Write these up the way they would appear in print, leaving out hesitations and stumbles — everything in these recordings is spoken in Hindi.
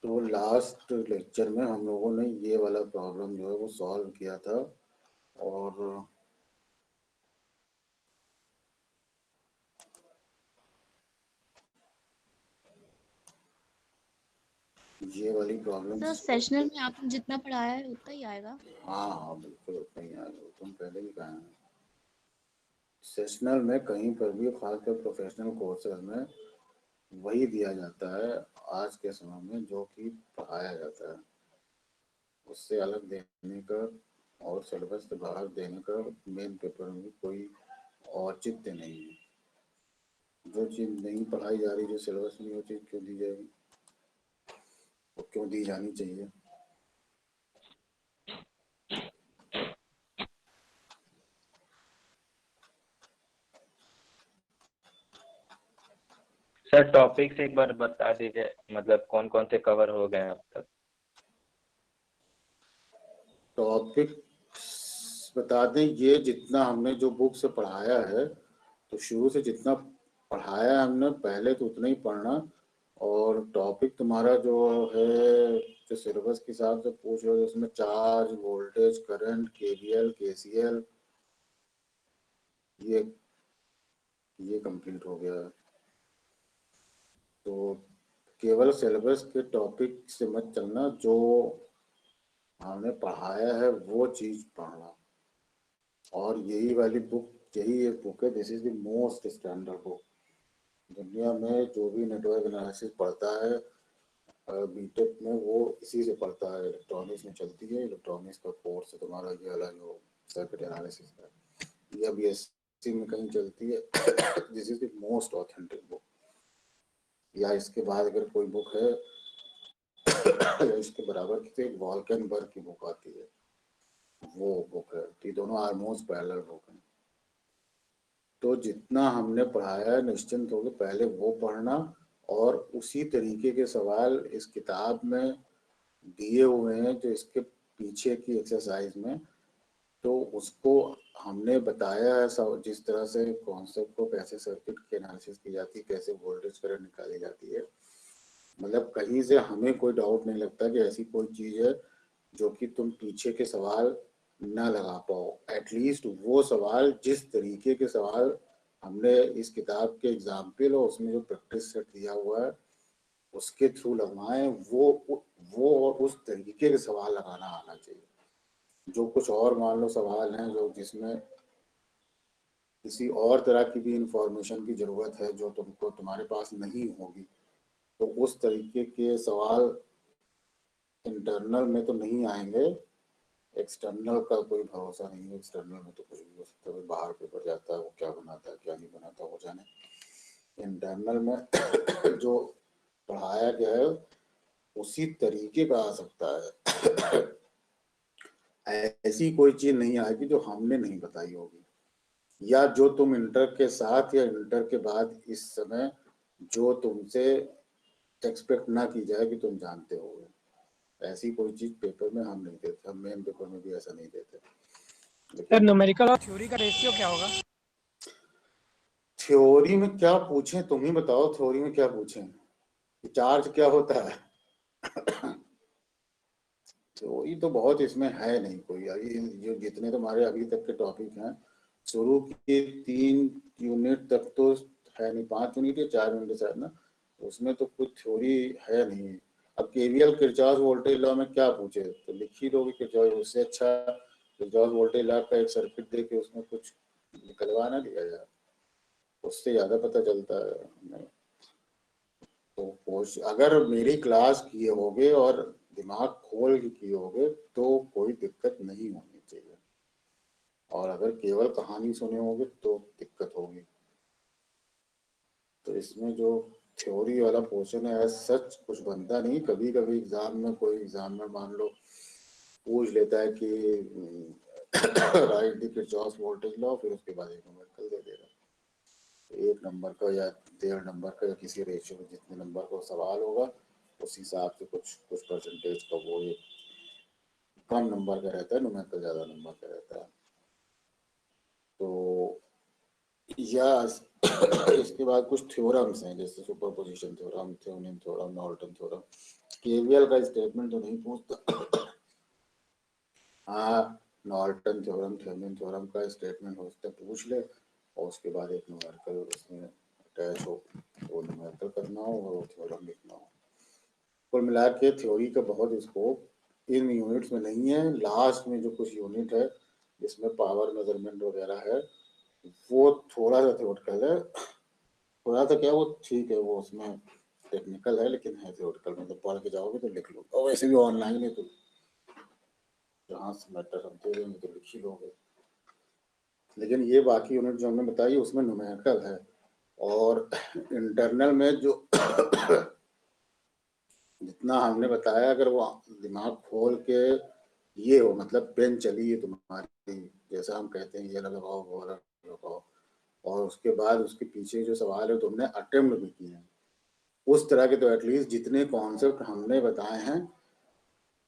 तो लास्ट लेक्चर में हम लोगों ने ये वाला प्रॉब्लम जो है वो सॉल्व किया था, और ये वाली प्रॉब्लम। सर सेशनल में आपने जितना पढ़ाया है उतना ही आएगा? हाँ हाँ बिल्कुल उतना ही आएगा, तुम पहले भी कहा है। सेशनल में कहीं पर भी, खासकर प्रोफेशनल कोर्सेज में, वही दिया जाता है आज के समय में जो कि पढ़ाया जाता है। उससे अलग देने का और सिलेबस से बाहर देने का मेन पेपर में कोई औचित्य नहीं है। जो चीज़ नहीं पढ़ाई जा रही, जो सिलेबस में, वो चीज़ क्यों दी जाएगी, वो क्यों दी जानी चाहिए। सर टॉपिक्स एक बार बता दीजिए, मतलब कौन कौन से कवर हो गए हैं अब तक? टॉपिक बता दें, ये जितना हमने जो बुक से पढ़ाया है, तो शुरू से जितना पढ़ाया है हमने, पहले तो उतना ही पढ़ना। और टॉपिक तुम्हारा जो है, जो सिलेबस के हिसाब से पूछ रहे हो, उसमें charge, voltage, current, KVL, KCL, ये कंप्लीट हो गया है। तो केवल सिलेबस के टॉपिक से मत चलना, जो हमने पढ़ाया है वो चीज़ पढ़ना। और यही वाली बुक, यही एक बुक है, this is the most standard book दुनिया में। जो भी नेटवर्क एनालिसिस पढ़ता है बीटेक में, वो इसी से पढ़ता है। इलेक्ट्रॉनिक्स में चलती है, इलेक्ट्रॉनिक्स का कोर्स है तुम्हारा ये अलग हो, सर्किट एनालिसिस का। या बीएससी में कहीं चलती है। This is the most authentic book. या इसके बाद अगर कोई बुक है या इसके बराबर की, तो एक वॉल्केनबर्ग की बुक आती है, वो बुक है। ये दोनों ऑलमोस्ट पैरेलल बुक है। तो जितना हमने पढ़ाया है, निश्चिंत होकर पहले वो पढ़ना, और उसी तरीके के सवाल इस किताब में दिए हुए हैं जो इसके पीछे की एक्सरसाइज में। तो उसको हमने बताया है सब, जिस तरह से कॉन्सेप्ट को, कैसे सर्किट की एनालिसिस की जाती है, कैसे वोल्टेज करंट निकाली जाती है। मतलब कहीं से हमें कोई डाउट नहीं लगता कि ऐसी कोई चीज़ है जो कि तुम पीछे के सवाल ना लगा पाओ। एटलीस्ट वो सवाल, जिस तरीके के सवाल हमने इस किताब के एग्जाम्पल और उसमें जो प्रैक्टिस सेट दिया हुआ है उसके थ्रू लगवाएं, वो और उस तरीके के सवाल लगाना आना चाहिए। जो कुछ और मान लो सवाल हैं जो जिसमें किसी और तरह की भी इंफॉर्मेशन की ज़रूरत है जो तुमको तुम्हारे पास नहीं होगी, तो उस तरीके के सवाल इंटरनल में तो नहीं आएंगे। एक्सटर्नल का कोई भरोसा नहीं है, एक्सटर्नल में तो कुछ भी हो सकता है, बाहर पेपर जाता है, वो क्या बनाता है क्या नहीं बनाता वो जाने। इंटरनल में जो पढ़ाया गया है उसी तरीके का आ सकता है। ऐसी कोई चीज नहीं आएगी जो हमने नहीं बताई होगी, या जो तुम इंटर के साथ या इंटर के बाद इस समय जो तुमसे एक्सपेक्ट ना की जाए कि तुम जानते हो। ऐसी कोई चीज पेपर में हम नहीं देते, हम मेन पेपर में भी ऐसा नहीं देते। सर न्यूमेरिकल और थ्योरी का रेशियो क्या होगा? थ्योरी में क्या पूछें, तुम ही बताओ। थ्योरी में क्या पूछें, चार्ज क्या होता है? थ्योरी तो बहुत इसमें है नहीं कोई। अभी जो जितने तुम्हारे अभी तक के टॉपिक हैं, शुरू के 3 यूनिट तक तो है नहीं, 5 यूनिट या 4 यूनिट शायद ना, उसमें तो कुछ थ्योरी है नहीं। अब केवीएल किरचॉफ वोल्टेज लॉ में क्या पूछे, तो लिख ही दोगे किरचॉफ। उससे अच्छा किरचॉफ वोल्टेज लॉ का एक सर्किट दे के उसमें कुछ निकलवा ना दिया जाए, उससे ज्यादा पता चलता है हमें। तो अगर मेरी क्लास किए होगे और दिमाग खोल के किए होगे तो कोई दिक्कत नहीं होनी चाहिए, और अगर केवल कहानी सुने होगे तो दिक्कत होगी। तो इसमें जो थ्योरी वाला पोर्शन है सच कुछ बनता नहीं। कभी कभी एग्जाम में कोई एग्जामिनर मान लो पूछ लेता है कि right the Kirchhoff voltage law, फिर उसके बाद एक न्यूमेरिकल दे देगा। 1 नंबर का या 1.5 नंबर का या किसी रेशियो में जितने नंबर का सवाल होगा उस हिसाब से कुछ कुछ परसेंटेज का वो एक कम नंबर का रहता है, न्यूमेरिकल ज़्यादा नंबर का रहता है। तो या इसके बाद कुछ थ्योरम्स हैं जैसे superposition theorem, Thevenin theorem, Norton theorem. KVL का स्टेटमेंट तो नहीं पूछता। हाँ, नॉर्टन थ्योरम, थेवेनिन थ्योरम का स्टेटमेंट हो सकता है पूछ ले, और उसके बाद एक न्यूमेरिकल उसमें अटैच हो, वो न्यूमेरिकल करना हो और वो थ्योरम लिखना हो। कुल मिला के थ्योरी का बहुत स्कोप इन यूनिट्स में नहीं है। लास्ट में जो कुछ यूनिट है जिसमें पावर मेजरमेंट वगैरह है वो थोड़ा सा थ्योरेटिकल है, थोड़ा सा क्या वो ठीक है, वो उसमें टेक्निकल है लेकिन है थ्योरेटिकल, मतलब पढ़ के जाओगे तो लिख लो, और वैसे भी ऑनलाइन है तो जहाँ से मैटर समझे तो लिख ही लोगे। लेकिन ये बाकी यूनिट जो हमने बताई उसमें न्यूमेरिकल है, और इंटरनल में जो जितना हमने बताया अगर वो दिमाग खोल के ये हो, मतलब पेन चली है तुम्हारी, जैसा हम कहते हैं ये लगाओ वो लगाओ, और उसके बाद उसके पीछे जो सवाल है तुमने अटेम्प्ट भी किए हैं उस तरह के, तो एटलीस्ट जितने कॉन्सेप्ट हमने बताए हैं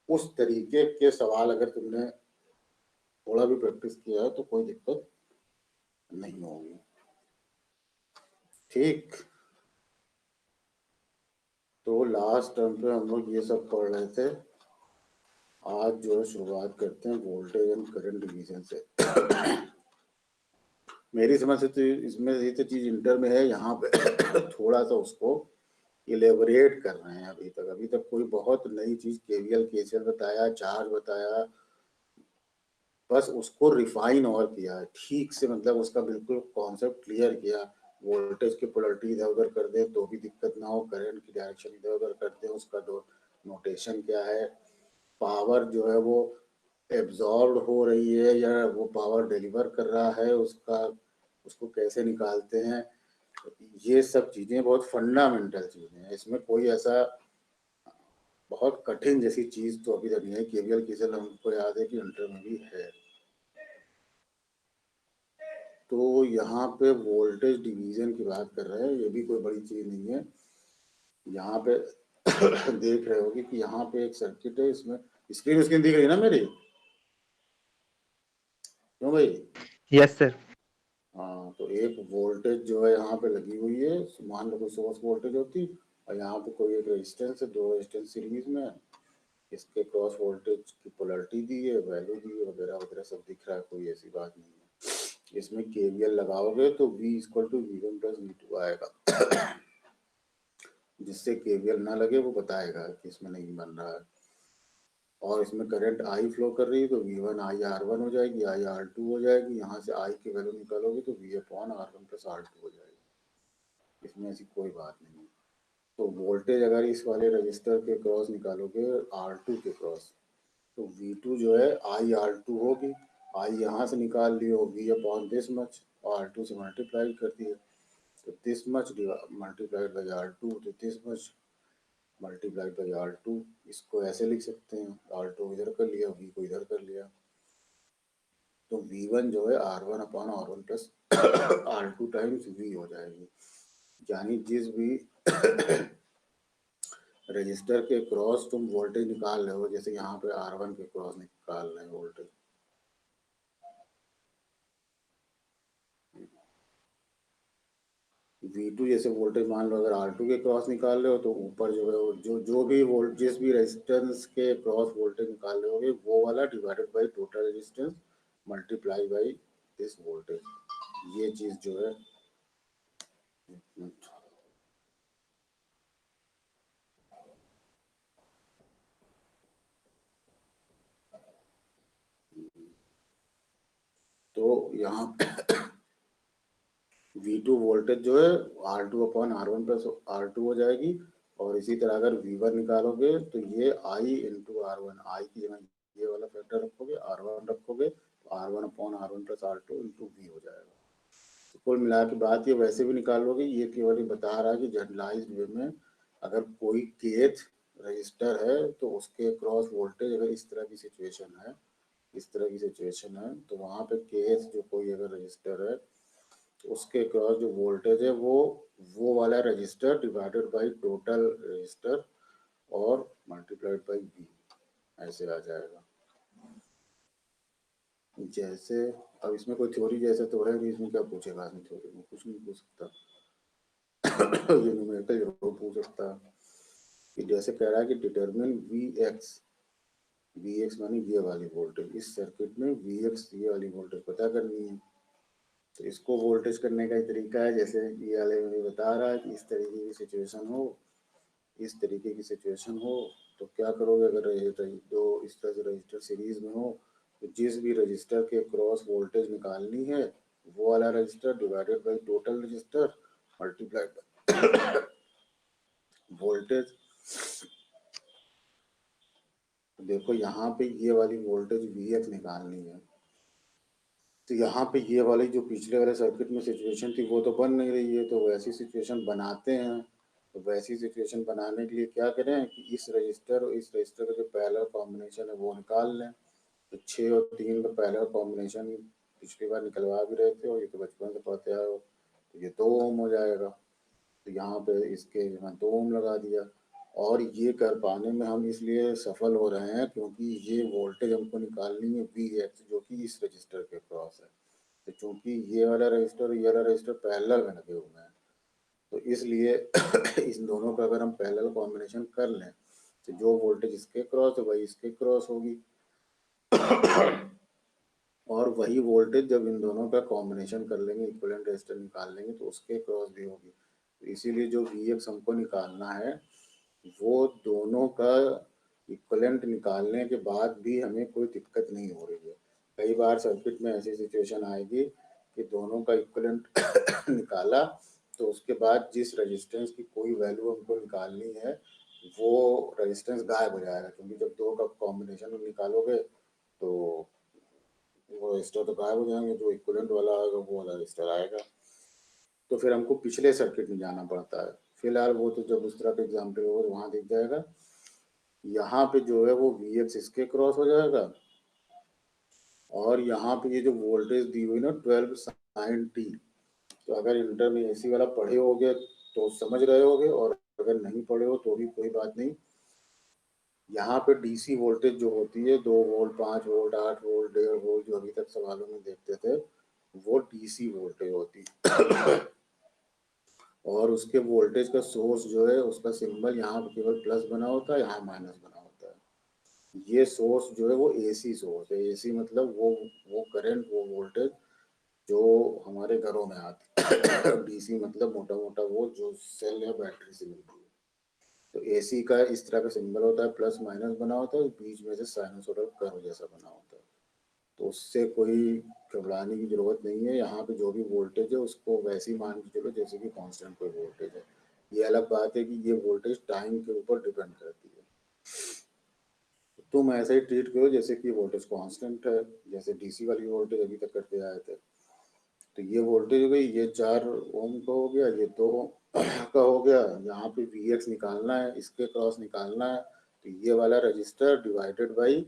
उस तरीके के सवाल अगर तुमने थोड़ा भी प्रैक्टिस किया है तो कोई दिक्कत नहीं होगी। ठीक, तो लास्ट टर्म पे हम लोग ये सब पढ़ रहे थे। आज जो है शुरुआत करते हैं वोल्टेज एंड करंट डिवीजन से। मेरी समझ से तो इसमें ये तो चीज इंटर में है, यहाँ पे थोड़ा सा उसको इलेबोरेट कर रहे हैं। अभी तक कोई बहुत नई चीज केवीएल केसीएल बताया, चार्ज बताया, बस उसको रिफाइन और किया है ठीक से, मतलब उसका बिल्कुल कॉन्सेप्ट क्लियर किया। वोल्टेज की पोलरिटी इधर उधर कर दे तो भी दिक्कत ना हो, करंट की डायरेक्शन इधर उधर कर दे उसका नोटेशन क्या है, पावर जो है वो एब्जॉर्ब हो रही है या वो पावर डिलीवर कर रहा है उसका, उसको कैसे निकालते हैं। ये सब चीजें बहुत फंडामेंटल चीजें हैं, इसमें कोई ऐसा बहुत कठिन जैसी चीज तो अभी तक नहीं है। केवीएल केसीएल हमको याद है कि इंटर में भी है। तो यहाँ पे वोल्टेज डिवीजन की बात कर रहे हैं, ये भी कोई बड़ी चीज नहीं है। यहाँ पे देख रहे होगे कि यहाँ पे एक सर्किट है, इसमें स्क्रीन स्क्रीन दिख रही है ना मेरी, क्यों भाई? Yes sir. हाँ, तो एक वोल्टेज जो है यहाँ पे लगी हुई है, मान लो कोई सोर्स वोल्टेज होती, और यहाँ पे कोई एक रेजिस्टेंस है, दो रेजिस्टेंस सीरीज में है, इसके क्रॉस वोल्टेज की पोलरिटी दी है, वैल्यू दी है, वगैरह वगैरह सब दिख रहा है, कोई ऐसी बात नहीं है। इसमें केवीएल लगाओगे तो V equal to V1 plus V2 आएगा। जिससे केवीएल ना लगे वो बताएगा कि इसमें नहीं बन रहा है। और इसमें करंट I फ्लो कर रही है तो V1 IR1 हो जाएगी, IR2 हो जाएगी, यहाँ से I की वैल्यू निकालोगे तो V upon R1 plus R2 हो जाएगी। इसमें ऐसी कोई बात नहीं है। तो वोल्टेज अगर इस वाले रजिस्टर के क्रॉस निकालोगे R2 के क्रॉस, तो V2 जो है IR2 होगी, I यहाँ से निकाल लियो V upon this much, R2 से मल्टीप्लाई कर दिए तो this much multiplied by R2, तो this much multiplied by R2। इसको ऐसे लिख सकते हैं, R2 इधर कर लिया, V को इधर कर लिया, तो V1 जो है R1 upon R1 plus R2 times V हो जाएगी। यानी जिस भी रजिस्टर के क्रॉस तुम वोल्टेज निकाल रहे हो, जैसे यहाँ पे R1 के क्रॉस निकाल रहे हैं वोल्टेज, V2 जैसे वोल्टेज मान लो अगर R2 के क्रॉस निकाल रहे हो तो ऊपर जो है जो भी वोल्ट जिस भी रेजिस्टेंस के क्रॉस वोल्टेज निकाल रहे होगे वो वाला divided by total resistance multiply by this voltage, ये चीज जो है। तो यहाँ V2 वोल्टेज जो है R2 upon R1 plus R2 हो जाएगी, और इसी तरह अगर V1 निकालोगे तो ये I इंटू R1, I की जगह ये वाला फैक्टर रखोगे, R1 रखोगे तो R1 upon R1 plus R2 into V हो जाएगा। तो कुल मिला के बात ये वैसे भी निकालोगे, ये केवल बता रहा है कि जनरलाइज्ड वे में अगर कोई kth रजिस्टर है तो उसके क्रॉस वोल्टेज अगर इस तरह की सिचुएशन है, इस तरह की सिचुएशन है, तो वहाँ पे kth जो कोई अगर रजिस्टर है उसके क्रॉस जो वोल्टेज है वो वाला register divided by total register और मल्टीप्लाइड बाई V, ऐसे आ जाएगा। जैसे अब इसमें कोई थ्योरी जैसे तो है नहीं, इसमें क्या पूछेगा आदमी, थ्योरी में कुछ नहीं पूछ सकता। ये न्यूमेरिकल जरूर पूछ सकता है कि जैसे कह रहा है कि डिटरमिन वी एक्स मानी ये वाली वोल्टेज, इस सर्किट में वी एक्स ये वाली वोल्टेज पता करनी है। तो इसको वोल्टेज करने का ही तरीका है, जैसे ये वाले में बता रहा है कि इस तरीके की सिचुएशन हो, इस तरीके की सिचुएशन हो तो क्या करोगे, अगर दो इस तरह से रजिस्टर सीरीज में हो तो जिस भी रजिस्टर के क्रॉस वोल्टेज निकालनी है वो वाला register divided by total register multiplied by voltage. देखो यहाँ पे ये वाली वोल्टेज वी एक्स निकालनी है, तो यहाँ पे ये वाली जो पिछले वाले सर्किट में सिचुएशन थी वो तो बन नहीं रही है, तो वैसी सिचुएशन बनाते हैं। तो वैसी सिचुएशन बनाने के लिए क्या करें कि इस रजिस्टर और इस रजिस्टर का जो पैरेलल कॉम्बिनेशन है वो निकाल लें। तो 6 और 3 का पैरेलल कॉम्बिनेशन पिछली बार निकलवा भी रहे थे और ये तो बचपन से पढ़ते आए हो, तो ये 2 ओम हो जाएगा। तो यहाँ पे इसके यहाँ 2 ओम लगा दिया। और ये कर पाने में हम इसलिए सफल हो रहे हैं क्योंकि ये वोल्टेज हमको निकालनी है वी एक्स, जो कि इस रजिस्टर के क्रॉस है। तो चूंकि ये वाला रजिस्टर और ये वाला रजिस्टर पैरेलल में लगे हुए हैं, तो इसलिए इन दोनों का अगर हम पैरेलल कॉम्बिनेशन कर लें तो जो वोल्टेज इसके क्रॉस है वही इसके क्रॉस होगी, और वही वोल्टेज जब इन दोनों का कॉम्बिनेशन कर लेंगे, इक्विवेलेंट रेजिस्टर निकाल लेंगे तो उसके क्रॉस भी होगी। तो इसीलिए जो वी एक्स हमको निकालना है वो दोनों का इक्विवेलेंट निकालने के बाद भी हमें कोई दिक्कत नहीं हो रही है। कई बार सर्किट में ऐसी सिचुएशन आएगी कि दोनों का इक्विवेलेंट निकाला तो उसके बाद जिस रेजिस्टेंस की कोई वैल्यू हमको निकालनी है वो रेजिस्टेंस गायब हो जाएगा, क्योंकि जब दो का कॉम्बिनेशन निकालोगे तो वो रजिस्टर तो गायब हो जाएंगे, जो इक्विवेलेंट वाला आएगा वो वाला रजिस्टर आएगा। तो फिर हमको पिछले सर्किट में जाना पड़ता है। फिलहाल वो तो जब उस तरह का एग्जाम्पल होगा तो वहाँ दिख जाएगा। यहाँ पे जो है वो वी एक्स इसके क्रॉस हो जाएगा, और यहाँ पे ये जो वोल्टेज दी हुई ना 12 sin t, तो अगर इंटर में एसी वाला पढ़े होगे तो समझ रहे होगे, और अगर नहीं पढ़े हो तो भी कोई बात नहीं। यहाँ पे डीसी वोल्टेज जो होती है 2 वोल्ट 5 वोल्ट 8 वोल्ट 1.5 वोल्ट जो अभी तक सवालों में देखते थे वो डीसी वोल्टेज होती है। और उसके वोल्टेज का सोर्स जो है उसका सिंबल यहाँ पे केवल प्लस बना होता है, यहाँ माइनस बना होता है। ये सोर्स जो है वो एसी सोर्स है। एसी मतलब वो करंट वो वोल्टेज जो हमारे घरों में आती है। डीसी मतलब मोटा मोटा वो जो सेल या बैटरी से मिलती है। तो एसी का इस तरह का सिंबल होता है, प्लस माइनस बना होता है, बीच में से साइनसोइडल कर्व जैसा बना होता है। तो उससे कोई घबराने की जरूरत नहीं है। यहाँ पे जो भी वोल्टेज है उसको वैसे ही मान के चलो जैसे कि कांस्टेंट कोई वोल्टेज है। ये अलग बात है कि ये वोल्टेज टाइम के ऊपर डिपेंड करती है। तुम ऐसे ही ट्रीट करो जैसे कि वोल्टेज कांस्टेंट है, जैसे डीसी वाली वोल्टेज अभी तक करते आए थे। तो ये वोल्टेज हो गई, ये 4 ओम का हो गया, ये 2 का हो गया। यहाँ पे वी एक्स निकालना है, इसके क्रॉस निकालना है, तो ये वाला register divided by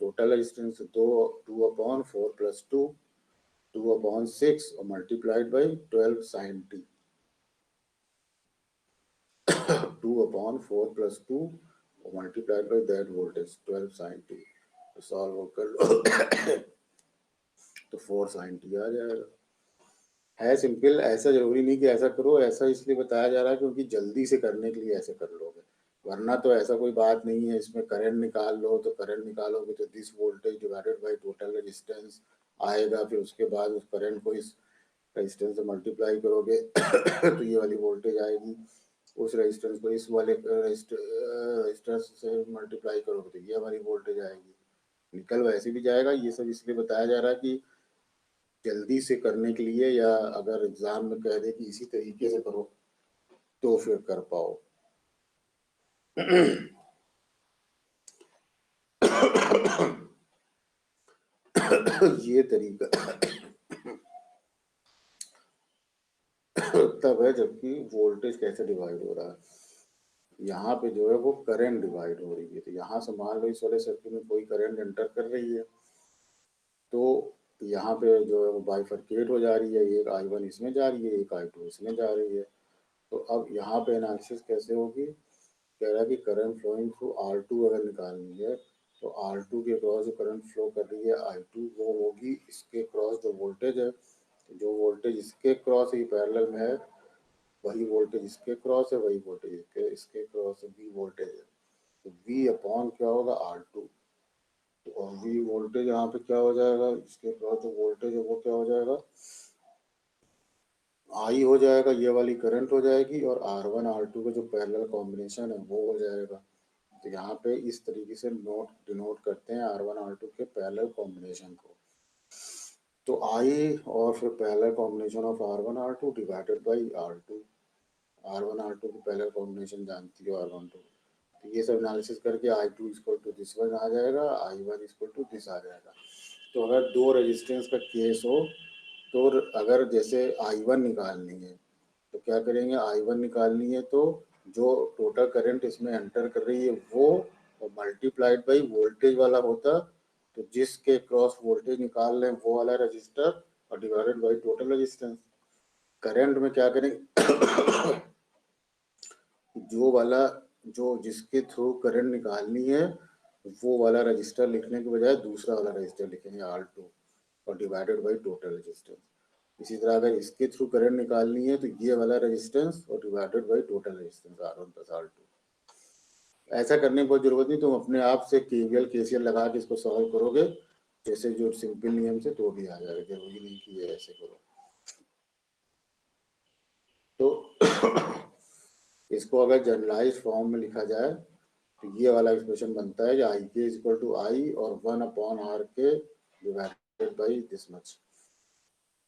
total resistance 2/4 plus 2 2/6 और multiplied by 12 sin t। 2/4 plus 2 और multiplied by that voltage 12 sin t। तो सॉल्व कर लो तो 4 sin t आ जाएगा। है सिंपल, ऐसा जरूरी नहीं कि ऐसा करो, ऐसा इसलिए बताया जा रहा है क्योंकि जल्दी से करने के लिए ऐसे कर लोगे, वरना तो ऐसा कोई बात नहीं है। इसमें करंट निकाल लो, तो करंट निकालोगे तो this voltage divided by total resistance आएगा, फिर उसके बाद उस करंट को इस रेजिस्टेंस से मल्टीप्लाई करोगे तो ये वाली वोल्टेज आएगी। उस रेजिस्टेंस को इस वाले रेजिस्टेंस से मल्टीप्लाई करोगे तो ये वाली वोल्टेज आएगी। निकल वैसे भी जाएगा। ये सब इसलिए बताया जा रहा है कि जल्दी से करने के लिए, या अगर एग्जाम में कह दे कि इसी तरीके से करो तो फिर कर पाओ। ये तरीका तब है जबकि वोल्टेज कैसे डिवाइड हो रहा है। यहाँ पे जो है वो करंट डिवाइड हो रही है। तो यहाँ से मान लो इस वाले सर्किट में कोई करंट एंटर कर रही है, तो यहाँ पे जो है वो बाइफरकेट हो जा रही है, एक I1 इसमें जा रही है, एक I2 इसमें जा रही है। तो अब यहाँ पे एनालिसिस कैसे होगी, कह रहा है कि करंट फ्लोइंग थ्रू R2 अगर निकालनी है तो R2 के क्रॉस जो करंट फ्लो कर रही है I2 वो होगी इसके क्रॉस जो वोल्टेज है, जो वोल्टेज इसके क्रॉस ही पैरेलल में है वही वोल्टेज इसके क्रॉस है, वही वोल्टेज इसके क्रॉस V वोल्टेज है। तो V अपॉन क्या होगा R2, तो और V वोल्टेज यहाँ पे क्या हो जाएगा, इसके क्रॉस जो वोल्टेज है वो क्या हो जाएगा I हो जाएगा, ये वाली करंट हो जाएगी, और R1 R2 का जो पैरेलल कॉम्बिनेशन है वो हो जाएगा। तो यहाँ पे इस तरीके से डिनोट करते हैं R1 R2 के पैरेलल कॉम्बिनेशन को। तो I और फिर parallel combination of R1 R2 divided by R2, R1 R2 की पैरेलल कॉम्बिनेशन जानती हो R1 2, तो ये सब एनालिसिस करके I2 equal to this one आ जाएगा, I1 इक्वल टू दिस आ जाएगा। तो अगर दो रेजिस्टेंस का केस हो तो अगर जैसे I1 निकालनी है तो क्या करेंगे, I1 निकालनी है तो जो टोटल करंट इसमें एंटर कर रही है वो मल्टीप्लाइड बाई वोल्टेज वाला होता, तो जिसके क्रॉस वोल्टेज निकाल रहे हैं वो वाला रजिस्टर और divided by total resistance. Current में क्या करेंगे जो वाला जो जिसके थ्रू करंट निकालनी है वो वाला रजिस्टर लिखने के बजाय दूसरा वाला रजिस्टर लिखेंगे R2 और डिवाइडेड बाई टोटल रेजिस्टेंस। इसी तरह अगर इसके थ्रू करंट निकालनी है तो ये वाला रेजिस्टेंस और divided by total resistance R1 plus R2। ऐसा करने की बहुत जरूरत नहीं, तुम अपने आप से KVL KCL लगा के इसको सॉल्व करोगे जैसे जो सिंपल नियम से तो भी आ जाएगा, जरूरी नहीं कि ये ऐसे करो। तो इसको अगर जनरलाइज फॉर्म में लिखा जाए तो ये वाला एक्सप्रेशन बनता है कि IK इक्वल टू I और 1 upon RK divided by this much.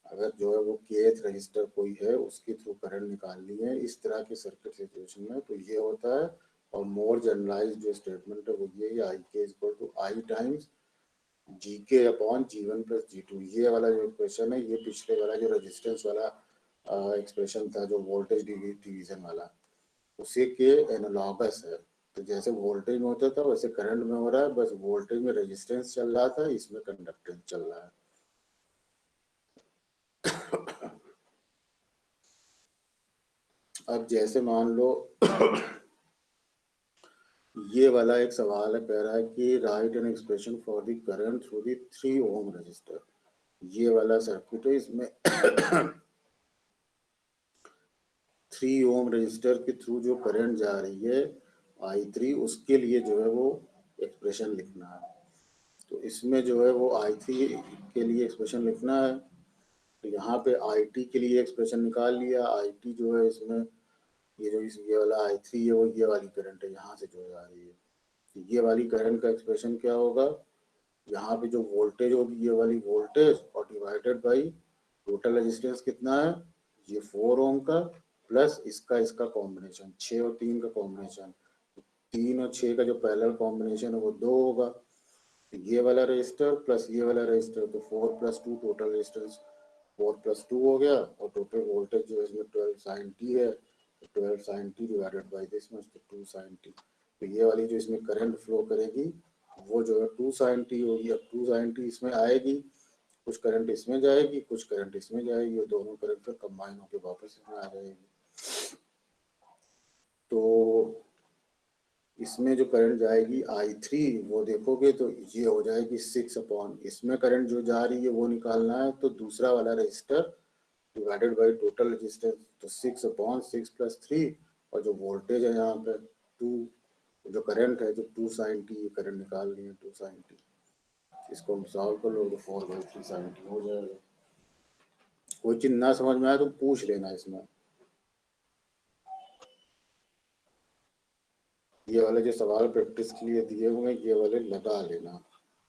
अगर जो है वो kth रजिस्टर कोई है उसके थ्रू करंट निकालनी है इस तरह के सर्किट सिचुएशन में तो ये होता है। और मोर जनरलाइज जो स्टेटमेंट है वो ये IK equal to I times GK upon G1 plus G2। ये वाला जो एक्सप्रेशन है ये पिछले वाला जो रेजिस्टेंस वाला एक्सप्रेशन था जो वोल्टेज डिवीजन वाला उसी के एनालॉगस है। तो जैसे वोल्टेज में होता था वैसे करंट में हो रहा है, बस वोल्टेज में रेजिस्टेंस चल रहा था, इसमें कंडक्टेंस चल रहा है। अब जैसे मान लो ये वाला एक सवाल है, कह रहा है कि write an expression for the current through the 3 ohm resistor. ये वाला सर्किट है, इसमें 3 ओम रजिस्टर के थ्रू जो करंट जा रही है I3 उसके लिए जो है वो एक्सप्रेशन लिखना है। तो इसमें जो है वो I3 के लिए एक्सप्रेशन लिखना है, तो यहाँ पे IT के लिए एक्सप्रेशन निकाल लिया। IT जो है इसमें ये जो ये वाला I3 है वो ये वाली करंट है यहाँ से जो जा रही है, तो ये वाली करंट का एक्सप्रेशन क्या होगा, यहाँ पे जो वोल्टेज होगी ये वाली वोल्टेज और डिवाइडेड बाई टोटल रेजिस्टेंस कितना है ये 4 ओम का प्लस इसका कॉम्बिनेशन 6 और 3 का कॉम्बिनेशन, 3 और 6 का जो पैरेलल कॉम्बिनेशन है वो 2 होगा। तो ये वाला रजिस्टर प्लस ये वाला रजिस्टर तो 4 प्लस 2 टोटल रेजिस्टेंस 4 प्लस 2 हो गया, और टोटल वोल्टेज जो है इसमें 12 sin t है, तो 12 sin t divided by this much तो 2 sin t। तो ये वाली जो इसमें करंट फ्लो करेगी वो जो है 2 sin t होगी। अब 2 sin t इसमें आएगी, कुछ करंट इसमें जाएगी कुछ करंट इसमें जाएगी और दोनों करंट फिर कंबाइन होकर वापस इसमें आ जाएगी। तो इसमें जो करंट जाएगी I3 वो देखोगे तो ये हो जाएगी 6 अपॉन, इसमें करंट जो जा रही है वो निकालना है तो दूसरा वाला register divided by total resistance, तो 6 अपॉन 6 प्लस 3 और जो वोल्टेज है यहाँ पे 2, जो करंट है जो 2 sin t करंट निकाल रही है 2 sin t, इसको हम सॉल्व कर लो तो 4/3 sin t हो जाएगा। कोई चीज ना समझ में आए तो पूछ लेना इसमें। ये वाले जो सवाल प्रैक्टिस के लिए दिए हुए हैं ये वाले लगा लेना,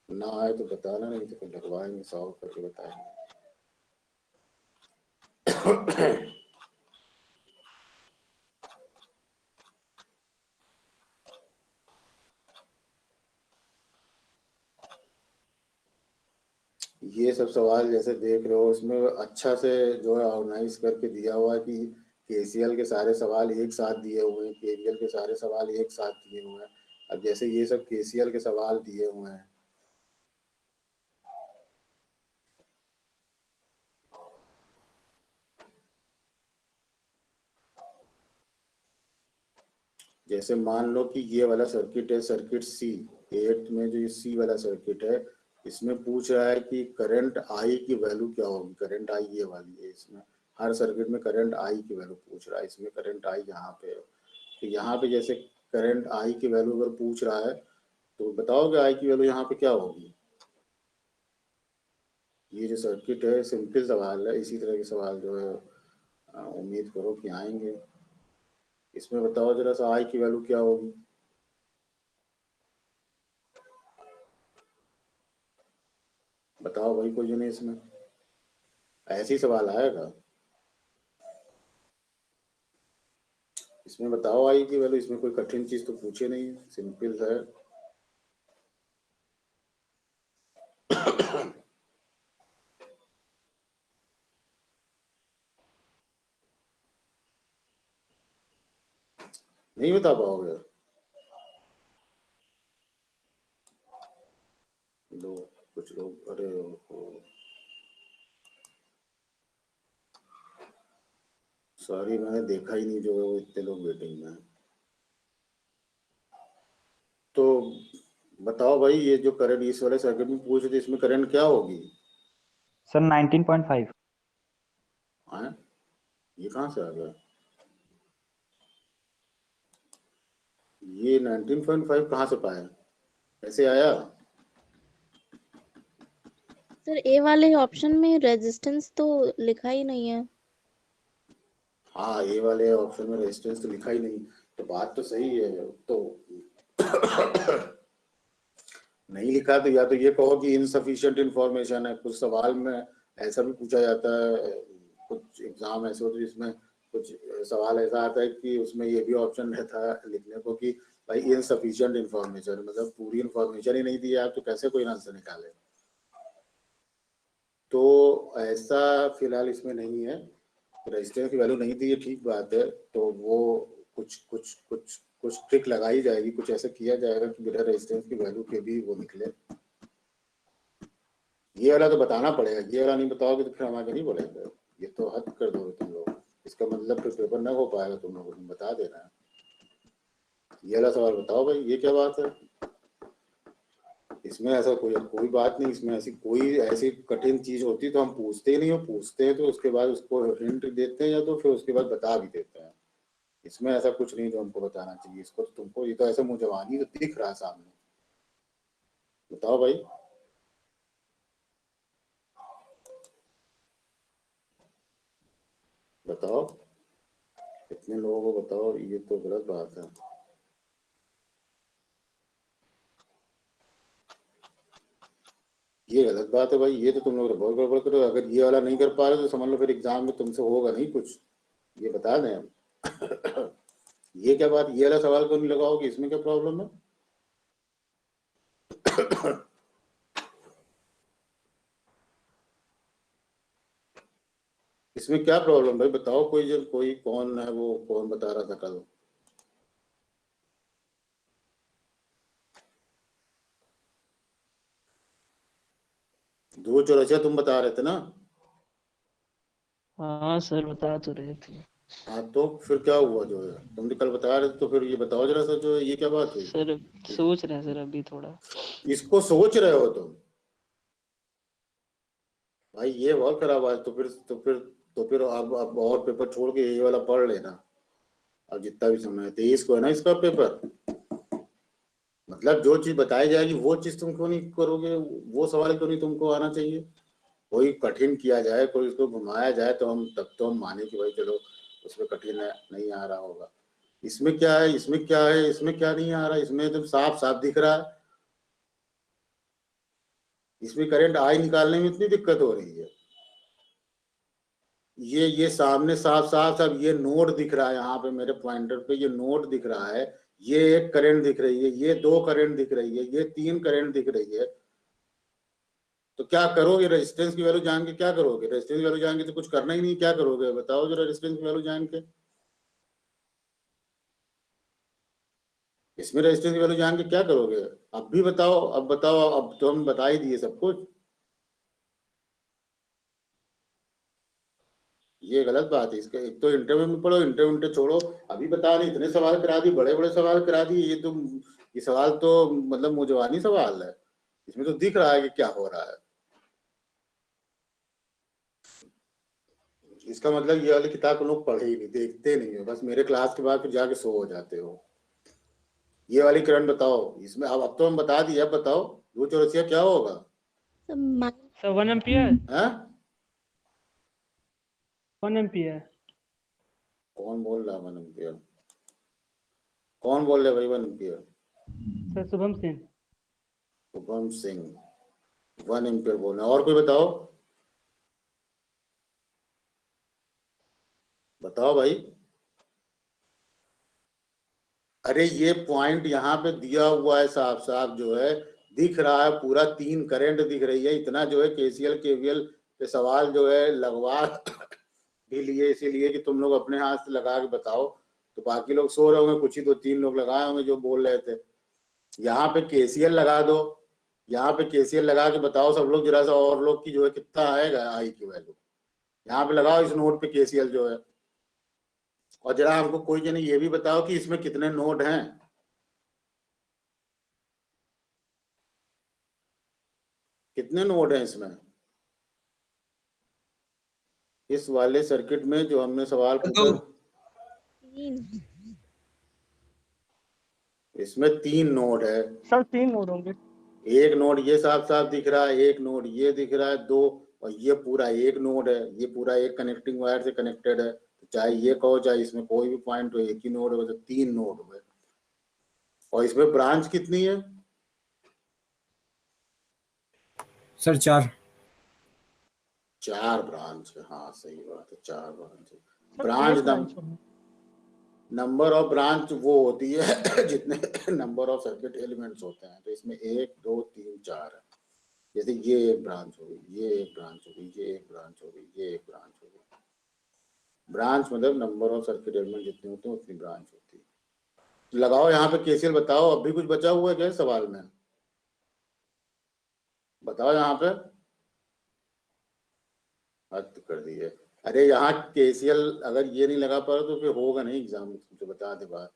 ना आए तो बताना, नहीं तो फिर लगवाएंगे सॉल्व करके बताएंगे। ये सब सवाल जैसे देख रहे हो इसमें अच्छा से जो है ऑर्गेनाइज करके दिया हुआ है कि KCL के सारे सवाल एक साथ दिए हुए हैं, KVL के सारे सवाल एक साथ दिए हुए हैं। अब जैसे ये सब KCL के सवाल दिए हुए हैं, जैसे मान लो कि ये वाला सर्किट है सर्किट C, 8 में जो ये सी वाला सर्किट है, इसमें पूछ रहा है कि करंट आई की वैल्यू क्या होगी। करंट आई ये वाली है, इसमें हर सर्किट में करंट आई की वैल्यू पूछ रहा है। इसमें करंट आई यहाँ पे है, तो यहाँ पे जैसे करंट आई की वैल्यू अगर पूछ रहा है तो बताओगे आई की वैल्यू यहाँ पे क्या होगी। ये जो सर्किट है सिंपल सवाल है, इसी तरह के सवाल जो है उम्मीद करो कि आएंगे। इसमें बताओ जरा सा आई की वैल्यू क्या होगी। बताओ भाई कोई नहीं, इसमें ऐसे ही सवाल आएगा। इसमें बताओ आई की वैल्यू, इसमें कोई कठिन चीज तो पूछे नहीं, सिंपल है। नहीं बता पाओगे। दो कुछ लोग, अरे सॉरी मैंने देखा ही नहीं जो है, वो इतने लोग वेटिंग में हैं। तो बताओ भाई, ये जो करंट इस वाले सर्किट में पूछ रहे थे, इसमें करंट क्या होगी। सर 19.5। हाँ, ये कहाँ से आ गया। ये 19.5 कहाँ से पाया, कैसे आया। सर ए वाले ऑप्शन में रेजिस्टेंस तो लिखा ही नहीं है। हाँ, ये वाले ऑप्शन में रेजिस्टेंस तो लिखा ही नहीं, तो बात तो सही है। तो नहीं लिखा तो या तो ये कहो कि इनसफिशिएंट इंफॉर्मेशन है। कुछ सवाल में ऐसा भी पूछा जाता है, कुछ एग्जाम ऐसे होते हैं जिसमें कुछ सवाल ऐसा आता है कि उसमें ये भी ऑप्शन रहता है लिखने को कि भाई इनसफिशिएंट इंफॉर्मेशन, मतलब पूरी इंफॉर्मेशन ही नहीं दी है आप तो कैसे कोई आंसर निकाले। तो ऐसा फिलहाल इसमें नहीं है, रेजिस्टेंस की वैल्यू नहीं दी है, ठीक बात है। तो वो कुछ कुछ कुछ कुछ ट्रिक लगाई जाएगी, कुछ ऐसा किया जाएगा कि बिना रेजिस्टेंस की वैल्यू के भी वो निकले। ये वाला तो बताना पड़ेगा, ये वाला नहीं बताओगे तो फिर हम आगे नहीं बोलेंगे। ये तो हद कर दोगे तुम लोग, इसका मतलब फिर पेपर न हो पाएगा तुम लोगों को, बता देना है। ये वाला सवाल बताओ भाई, ये क्या बात है। इसमें ऐसा कोई बात नहीं, इसमें ऐसी कठिन चीज होती तो हम पूछते ही नहीं, हो पूछते हैं तो उसके बाद उसको हिंट देते हैं या तो फिर उसके बाद बता भी देते हैं। इसमें ऐसा कुछ नहीं जो हमको बताना चाहिए। इसको तो तुमको ये तो ऐसा मुँह जवानी तो दिख रहा है सामने। बताओ भाई, बताओ इतने लोगों को बताओ, ये तो गलत बात है। ये गलत बात है भाई, ये तो तुम लोग बहुत गड़बड़ करो। अगर ये वाला नहीं कर पा रहे तो समझ लो फिर एग्जाम में तुमसे होगा नहीं कुछ, ये बता दें हम। ये क्या बात, ये वाला सवाल क्यों नहीं लगाओगे, इसमें क्या प्रॉब्लम है। इसमें क्या प्रॉब्लम भाई बताओ, कोई कौन है वो, कौन बता रहा था कल। ध्रुव चौरसिया तुम बता रहे थे ना। हाँ सर बता तो रहे थे। हाँ तो फिर क्या हुआ जो है, तुम कल बता रहे थे, तो फिर ये बताओ जरा सा जो है, ये क्या बात हुई। सर सोच रहे हैं सर अभी थोड़ा। इसको सोच रहे हो तुम भाई, ये बहुत खराब बात। तो फिर अब और पेपर छोड़ के ये वाला पढ़ लेना। अब जितना भी समय है 23 को है ना इसका पेपर, मतलब जो चीज बताई जाएगी वो चीज तुम क्यों नहीं करोगे, वो सवाल क्यों नहीं तुमको आना चाहिए। कोई कठिन किया जाए, कोई उसको घुमाया जाए तो हम माने कि भाई चलो उसमें कठिन है, नहीं आ रहा होगा। इसमें क्या है, इसमें क्या है, इसमें क्या नहीं आ रहा, इसमें एकदम साफ साफ दिख रहा है। इसमें करंट आई निकालने में इतनी दिक्कत हो रही है। ये सामने साफ साफ साफ ये नोड दिख रहा है, यहाँ पे मेरे पॉइंटर पे ये नोड दिख रहा है। ये एक करंट दिख रही है, ये 2 करंट दिख रही है, ये 3 करंट दिख रही है। तो क्या करोगे, रेजिस्टेंस की वैल्यू जान के क्या करोगे। रेजिस्टेंस की वैल्यू जान के तो कुछ करना ही नहीं, क्या करोगे बताओ जरा रेजिस्टेंस की वैल्यू जान के। इसमें रेजिस्टेंस की वैल्यू जान के क्या करोगे। अब भी बताओ, अब बताओ, अब तो हम बता ही दिए सब कुछ। ये गलत बात है। इसका एक तो इंटरव्यू में पढ़ो, इंटरव्यू छोड़ो, अभी बता नहीं, इतने सवाल करा दिए, बड़े बड़े सवाल करा दिए। ये तुम ये सवाल तो मतलब मुजवानी सवाल है, इसमें तो दिख रहा है कि क्या हो रहा है। इसका मतलब ये वाली किताब लोग पढ़े ही नहीं, देखते नहीं है, बस मेरे क्लास के बाद फिर जाके सो हो जाते हो। ये वाली करंट बताओ, इसमें अब तो हम बता दिए, अब बताओ 2 चौरसिया क्या होगा? Sir 1 ampere. हैं? 1 एम्पियर। कौन बोल रहा है 1 एम्पियर? कौन बोल रहे भाई 1 ampere? Sir Shubham Singh. Shubham Singh 1 ampere बोल रहे हैं। और कोई बताओ, बताओ भाई। अरे ये पॉइंट यहाँ पे दिया हुआ है, साफ साफ जो है दिख रहा है, पूरा 3 करंट दिख रही है। इतना जो है केसीएल केवीएल पे सवाल जो है लगवा भी लिए इसीलिए कि तुम लोग अपने हाथ से लगा के बताओ। तो बाकी लोग सो रहे होंगे, कुछ ही 2-3 लोग लगाए होंगे जो बोल रहे थे। यहाँ पे केसीएल लगा दो, यहाँ पे केसीएल लगा के बताओ सब लोग जरा सा, और लोग की जो है कितना आएगा आई की वैल्यू। यहाँ पे लगाओ इस नोड पे केसीएल जो है, और जरा हमको कोई जने ये भी बताओ कि इसमें कितने नोड हैं। कितने नोड हैं इसमें, इस वाले सर्किट में जो हमने सवाल पूछा? इसमें 3 नोड है। सर 3 नोड होंगे। एक नोड ये साफ साफ दिख रहा है, एक नोड ये दिख रहा है, 2, और ये पूरा एक नोड है, ये पूरा एक कनेक्टिंग वायर से कनेक्टेड है। तो चाहे ये कहो चाहे इसमें कोई भी पॉइंट हो, एक ही नोड हो, तो 3 नोड हुए। और इसमें ब्रांच कितनी है? सर 4। 4 ब्रांच है, हाँ सही बात है, 4 ब्रांच है। ब्रांच नंबर ऑफ ब्रांच वो होती है जितने नंबर ऑफ सर्किट एलिमेंट्स होते हैं। तो इसमें 1 2 3 4 है। जैसे ये एक ब्रांच हो गई, ये एक ब्रांच हो गई, ये एक ब्रांच हो गई, ये एक ब्रांच हो गई। ब्रांच मतलब नंबर ऑफ सर्किट एलिमेंट जितने होते हैं उतनी ब्रांच होती है। तो लगाओ यहाँ पे केसीएल, बताओ अब भी कुछ बचा हुआ है क्या सवाल में? बताओ यहाँ पे। हद कर दी है। अरे यहाँ केसीएल अगर ये नहीं लगा पा रहा तो फिर होगा नहीं एग्जाम में, तुमसे बता दे बात।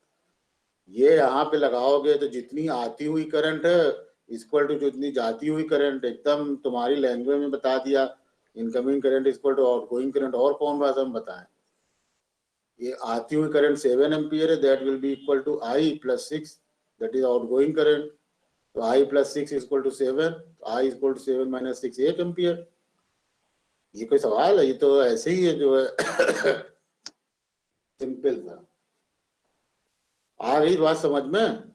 ये यहाँ पे लगाओगे तो जितनी आती हुई करंट है इक्वल टू जितनी जाती हुई करंट, एकदम तुम्हारी लैंग्वेज में बता दिया। Incoming current equal to outgoing current, और कौन भाषा में बताएं? ये आती हुई करंट 7 एम्पियर है, that will be equal to I + 6, that is outgoing current. तो I + 6 = 7, I = 7 - 6 1 एम्पियर। ये कोई सवाल है? ये तो ऐसे ही है जो है सिंपल था। आ गई बात समझ में?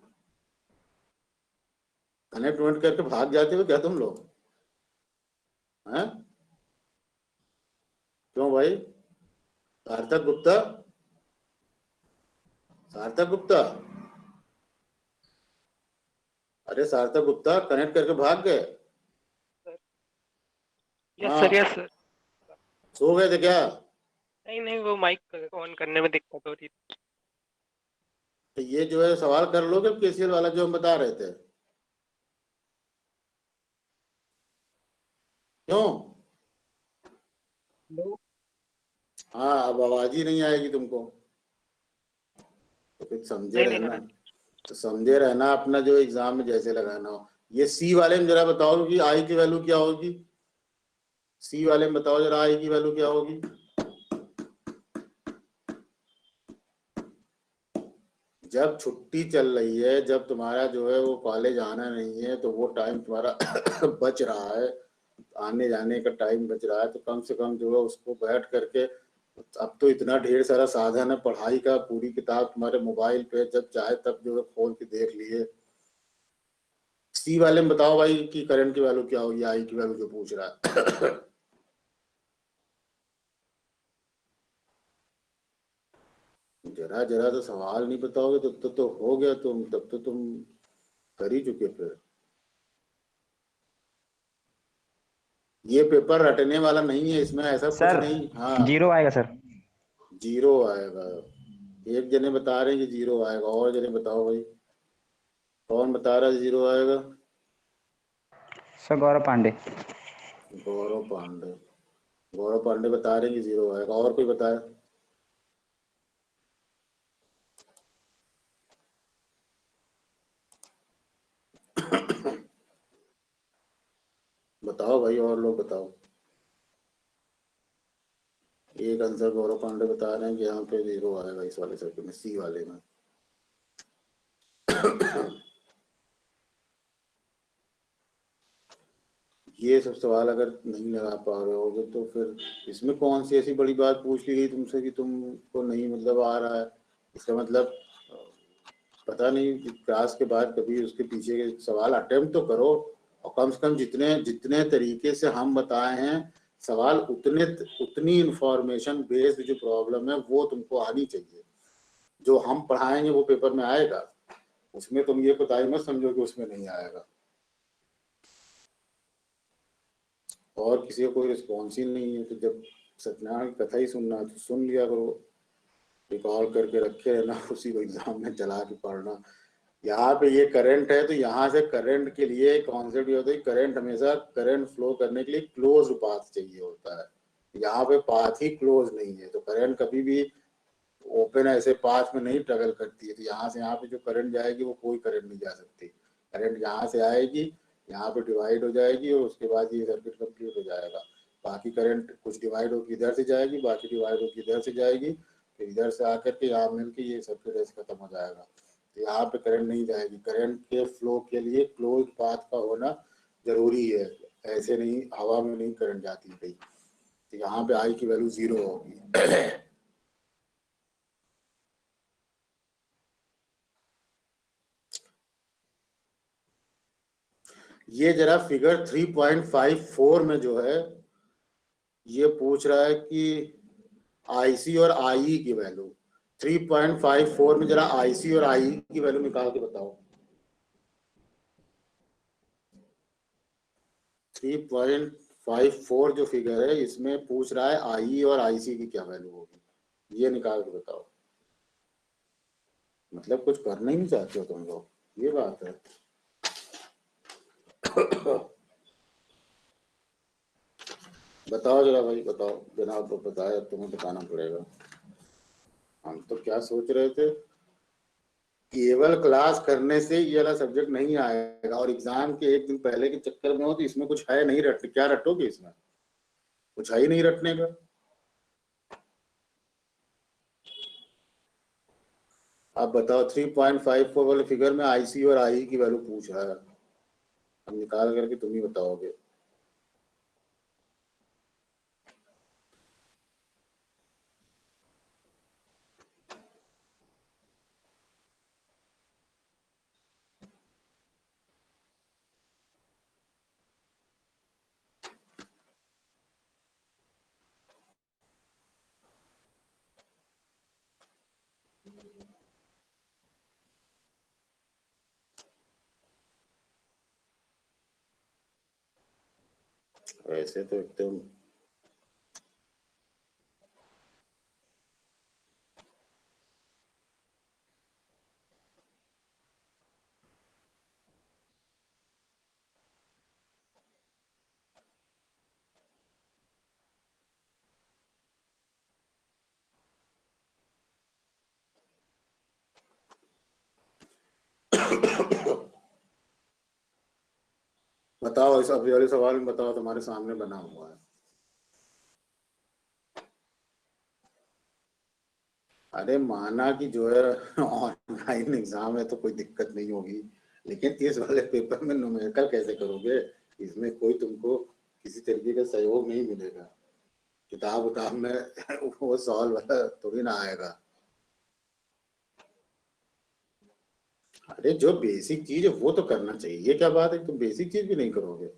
कनेक्ट वनेक्ट करके भाग जाते हो क्या तुम लोग हैं? क्यों भाई? सार्थक गुप्ता, सार्थक गुप्ता, अरे सार्थक गुप्ता कनेक्ट करके भाग गए? Yes sir, yes sir. सो गए थे क्या? नहीं नहीं, वो माइक ऑन करने में दिक्कत हो रही थी। तो ये जो है सवाल कर लोगे केसीएल वाला जो हम बता रहे थे? क्यों? हाँ अब आवाज ही नहीं आएगी तुमको, तो फिर समझे रहना। तो समझे रहना अपना जो एग्जाम में जैसे लगाना हो। ये सी वाले में जरा बताओ कि आई की वैल्यू क्या होगी। सी वाले में बताओ जरा आई की वैल्यू क्या होगी। जब छुट्टी चल रही है, जब तुम्हारा जो है वो कॉलेज आना नहीं है, तो वो टाइम तुम्हारा बच रहा है, आने जाने का टाइम बच रहा है, तो कम से कम जो है उसको बैठ करके, अब तो इतना ढेर सारा साधन है पढ़ाई का, पूरी किताब तुम्हारे मोबाइल पे जब चाहे तब जो है खोल के देख लिए। सी वाले में बताओ भाई कि करंट की वैल्यू क्या होगी, आई की वैल्यू जो पूछ रहा है। जरा जरा तो सवाल नहीं बताओगे तो हो गया, तुम तब तो तुम कर ही चुके। फिर ये पेपर रटने वाला नहीं है, इसमें ऐसा कुछ सर नहीं। हाँ 0 आएगा सर। 0 आएगा। एक जने बता रहे हैं कि 0 आएगा, और जने बताओ भाई कौन बता रहा है 0 आएगा? सर गौरव पांडे। गौरव पांडे, गौरव पांडे बता रहे हैं कि 0 आएगा। और कोई बताए? बताओ भाई, और लोग बताओ। एक आंसर गौरव पांडे बता रहे हैं कि यहाँ पे 0 आएगा इस वाले सर्किट में, सी वाले में। ये सब सवाल अगर नहीं लगा पा रहे होगे तो फिर इसमें कौन सी ऐसी बड़ी बात पूछ ली गई तुमसे कि तुमको नहीं मतलब आ रहा है। इसका मतलब पता नहीं कि क्लास के बाद कभी उसके पीछे के सवाल अटेम्प्ट तो करो, और कम से कम जितने जितने तरीके से हम बताए हैं सवाल उतनी इंफॉर्मेशन बेस्ड जो प्रॉब्लम है वो तुमको आनी चाहिए। जो हम पढ़ाएंगे वो पेपर में आएगा, उसमें तुम ये बताई मत समझो कि उसमें नहीं आएगा। और किसी का कोई रिस्पॉन्स ही नहीं है, तो जब सत्यनारायण की कथा ही सुनना है तो सुन लिया करो, रिकॉर्ड करके रखे रहना, उसी को एग्जाम में चला के पढ़ना। यहाँ पे ये करंट है तो यहाँ से करंट के लिए कॉन्सेप्ट ये होता है, करंट हमेशा करंट फ्लो करने के लिए क्लोज पाथ चाहिए होता है। यहाँ पे पाथ ही क्लोज नहीं है, तो करंट कभी भी ओपन ऐसे पाथ में नहीं ट्रेवल करती है। तो यहाँ से यहाँ पे जो करंट जाएगी वो कोई करंट नहीं जा सकती। करंट यहाँ से आएगी, यहाँ पे डिवाइड हो जाएगी और उसके बाद ये सर्किट कंप्लीट हो जाएगा। बाकी करंट कुछ डिवाइड होकर इधर से जाएगी, बाकी डिवाइड होकर इधर से जाएगी, फिर इधर से आकर के यहाँ मिलकर ये सर्किट ऐसे खत्म हो जाएगा। तो यहाँ पे करंट नहीं जाएगी। करंट के फ्लो के लिए क्लोज पाथ का होना जरूरी है, ऐसे नहीं हवा में नहीं करंट जाती कहीं। तो यहाँ पे आई की वैल्यू 0 होगी। ये जरा फिगर 3.54 में जो है ये पूछ रहा है कि आईसी और आई की वैल्यू। 3.54 में जरा आईसी और आई की वैल्यू निकाल के बताओ। 3.54 जो फिगर है इसमें पूछ रहा है आई और आईसी की क्या वैल्यू होगी, ये निकाल के बताओ। मतलब कुछ करना ही नहीं चाहते हो तुम लोग, ये बात है। बताओ जरा भाई, बताओ। बिना तो बताया तुम्हें बताना पड़ेगा। हम तो क्या सोच रहे थे, केवल क्लास करने से ये वाला सब्जेक्ट नहीं आएगा, और एग्जाम के एक दिन पहले के चक्कर में हो तो इसमें कुछ है नहीं रटने। क्या रटोगे इसमें, कुछ है ही नहीं रटने का। आप बताओ 3.54 वाले फिगर में आईसी और आई की वैल्यू पूछ रहा है, अब निकाल करके तुम ही बताओगे। ऐसे तो एकदम बताओ। इस अभी वाले सवाल में बताओ, तुम्हारे सामने बना हुआ है। अरे माना कि जो है ऑनलाइन एग्जाम है तो कोई दिक्कत नहीं होगी, लेकिन इस वाले पेपर में न्यूमेरिकल कैसे करोगे। इसमें कोई तुमको किसी तरीके का सहयोग नहीं मिलेगा। किताब में वो सॉल्व वाला थोड़ी ना आएगा। अरे जो बेसिक चीज है वो तो करना चाहिए, ये क्या बात है तुम बेसिक चीज भी नहीं करोगे।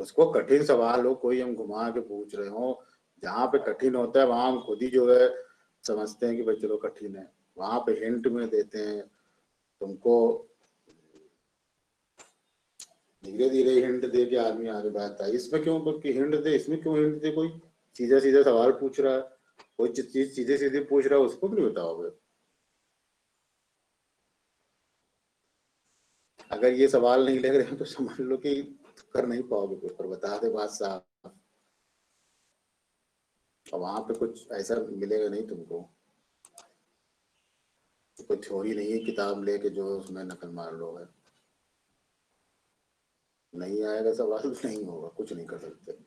उसको कठिन सवाल हो, कोई हम घुमा के पूछ रहे हो, जहाँ पे कठिन होता है वहां हम खुद ही जो है समझते हैं कि भाई चलो कठिन है, वहां पे हिंट में देते हैं तुमको। धीरे धीरे हिंट दे के आदमी आगे बढ़ता है। इसमें क्यों हिंट दे, इसमें क्यों हिंट दे, कोई सीधा सीधा सवाल पूछ रहा है, कोई चीज सीधे सीधे पूछ रहा है, उसको भी नहीं बताओगे। अगर ये सवाल नहीं लग रहे हैं तो समझ लो कि कर नहीं पाओगे पेपर, बता दे बात साफ। और वहां पे कुछ ऐसा मिलेगा नहीं तुमको, कोई थ्योरी नहीं है किताब लेके जो उसमें नकल मार लो है। नहीं आएगा सवाल, नहीं होगा, कुछ नहीं कर सकते।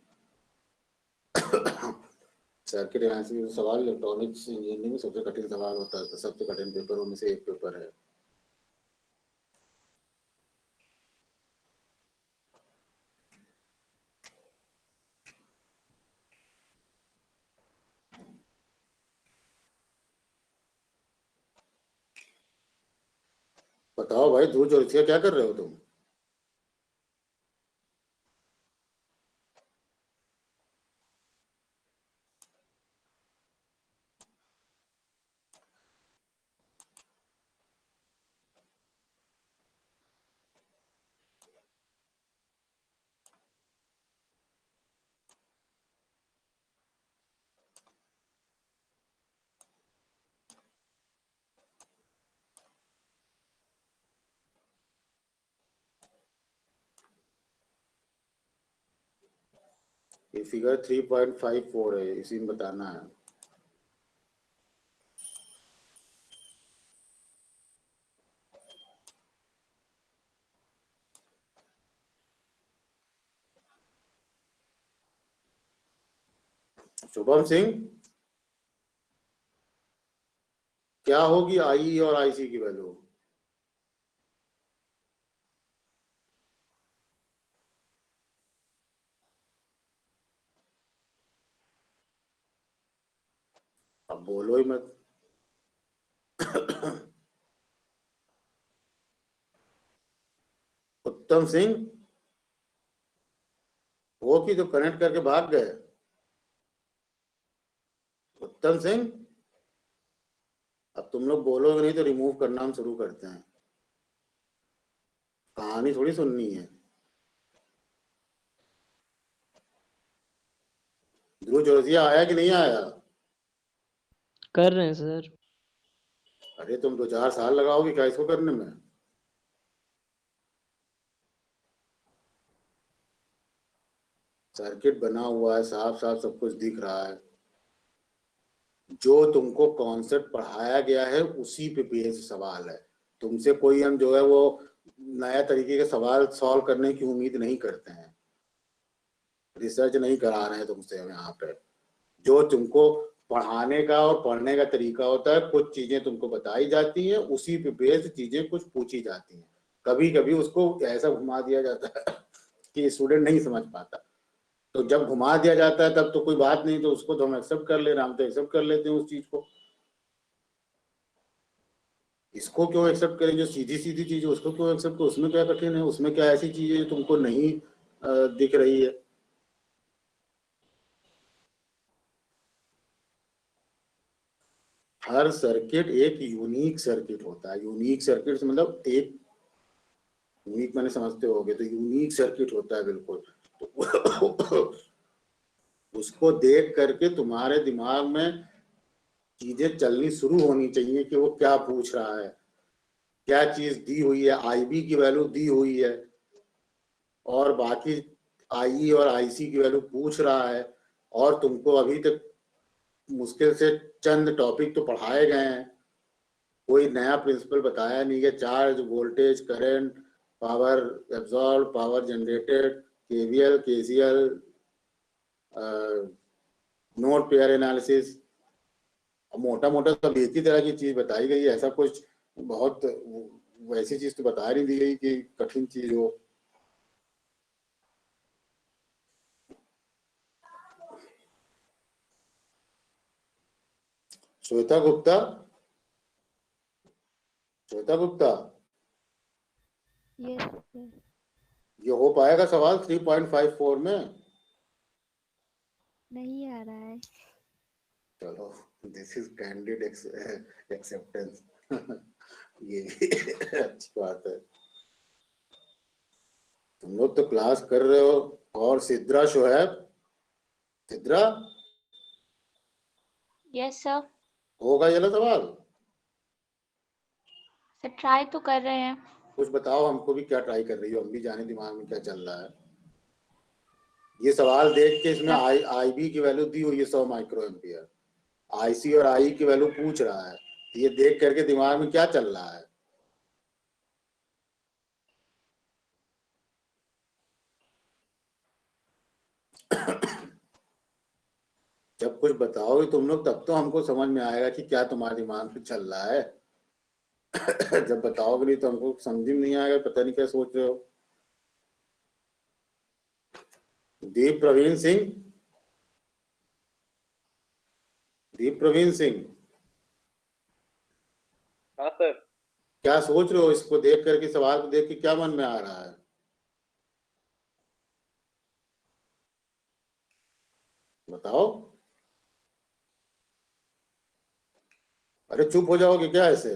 सर्किट एनालिसिस सवाल इलेक्ट्रॉनिक्स इंजीनियरिंग में सबसे कठिन सवाल होता है, सबसे कठिन पेपरों में से एक पेपर है। बताओ भाई, ध्रुव चौरसिया क्या कर रहे हो तुम? ये फिगर 3.54 है, इसी में बताना है। शुभम सिंह, क्या होगी आई और आईसी की वैल्यू? अब बोलो ही मत। उत्तम सिंह, वो की तो कनेक्ट करके भाग गए। उत्तम सिंह, अब तुम लोग बोलोगे नहीं तो रिमूव करना हम शुरू करते हैं। कहानी थोड़ी सुननी है। ध्रुव चौरसिया आया कि नहीं आया? कर रहे हैं सर। अरे तुम 2-4 साल लगाओगे क्या इसको करने में? सर्किट बना हुआ है, साफ साफ सब कुछ दिख रहा है। जो तुमको कॉन्सेप्ट पढ़ाया गया है उसी पे बेस्ड सवाल है। तुमसे कोई हम जो है वो नया तरीके के सवाल सॉल्व करने की उम्मीद नहीं करते हैं। रिसर्च नहीं करा रहे हैं तुमसे हम यहाँ पे। जो तुमको पढ़ाने का और पढ़ने का तरीका होता है, कुछ चीजें तुमको बताई जाती हैं, उसी पे बेस्ड चीजें कुछ पूछी जाती हैं। कभी कभी उसको ऐसा घुमा दिया जाता है कि स्टूडेंट नहीं समझ पाता। तो जब घुमा दिया जाता है तब तो कोई बात नहीं, तो उसको तो हम एक्सेप्ट कर ले रहे हैं, हम तो एक्सेप्ट कर लेते हैं उस चीज को। इसको क्यों एक्सेप्ट करें? जो सीधी सीधी चीज है उसको क्यों एक्सेप्ट करें? उसमें क्या कठिन है? उसमें क्या ऐसी चीजें जो तुमको नहीं दिख रही है? हर सर्किट एक यूनिक सर्किट होता है। यूनिक सर्किट मतलब एक यूनिक मैंने समझते होगे, तो यूनिक सर्किट होता है बिल्कुल। तो उसको देख करके तुम्हारे दिमाग में चीजें चलनी शुरू होनी चाहिए कि वो क्या पूछ रहा है, क्या चीज दी हुई है। आईबी की वैल्यू दी हुई है और बाकी आई और आईसी की वैल्यू पूछ रहा है, और तुमको अभी तक मुश्किल से चंद टॉपिक तो पढ़ाए गए हैं, कोई नया प्रिंसिपल बताया नहीं है। Charge, voltage, current, power absorb, power generated, KVL, KCL, node pair analysis, मोटा मोटा सब एक ही तरह की चीज बताई गई है। ऐसा कुछ बहुत वैसी चीज तो बता नहीं दी गई कि कठिन चीज हो। श्वेता गुप्ता, श्वेता गुप्ता, यस ये हो पाएगा सवाल 3.54 में? नहीं आ रहा है। चलो, दिस इज कैंडिड एक्सेप्टेंस। ये भी अच्छी बात है। तुम लोग तो क्लास कर रहे हो। और सिद्रा शोएब, सिद्रा, यस सर। होगा ये वाला सवाल? सर ट्राई तो कर रहे हैं। कुछ बताओ हमको भी, क्या ट्राई कर रही हो, हम भी जाने दिमाग में क्या चल रहा है। ये सवाल देख के इसमें आईबी की वैल्यू दी हुई है 100 माइक्रो एम्पियर, आईसी और आई की वैल्यू पूछ रहा है। ये देख करके दिमाग में क्या चल रहा है? जब कुछ बताओगे तुम लोग तब तो हमको समझ में आएगा कि क्या तुम्हारे दिमाग में चल रहा है। जब बताओगे नहीं तो हमको समझ में नहीं आएगा, पता नहीं क्या सोच रहे हो। दीप प्रवीण सिंह, दीप प्रवीण सिंह, हाँ सर। क्या सोच रहे हो इसको देख करके, सवाल को देख के क्या मन में आ रहा है? बताओ। अरे चुप हो जाओगे क्या ऐसे?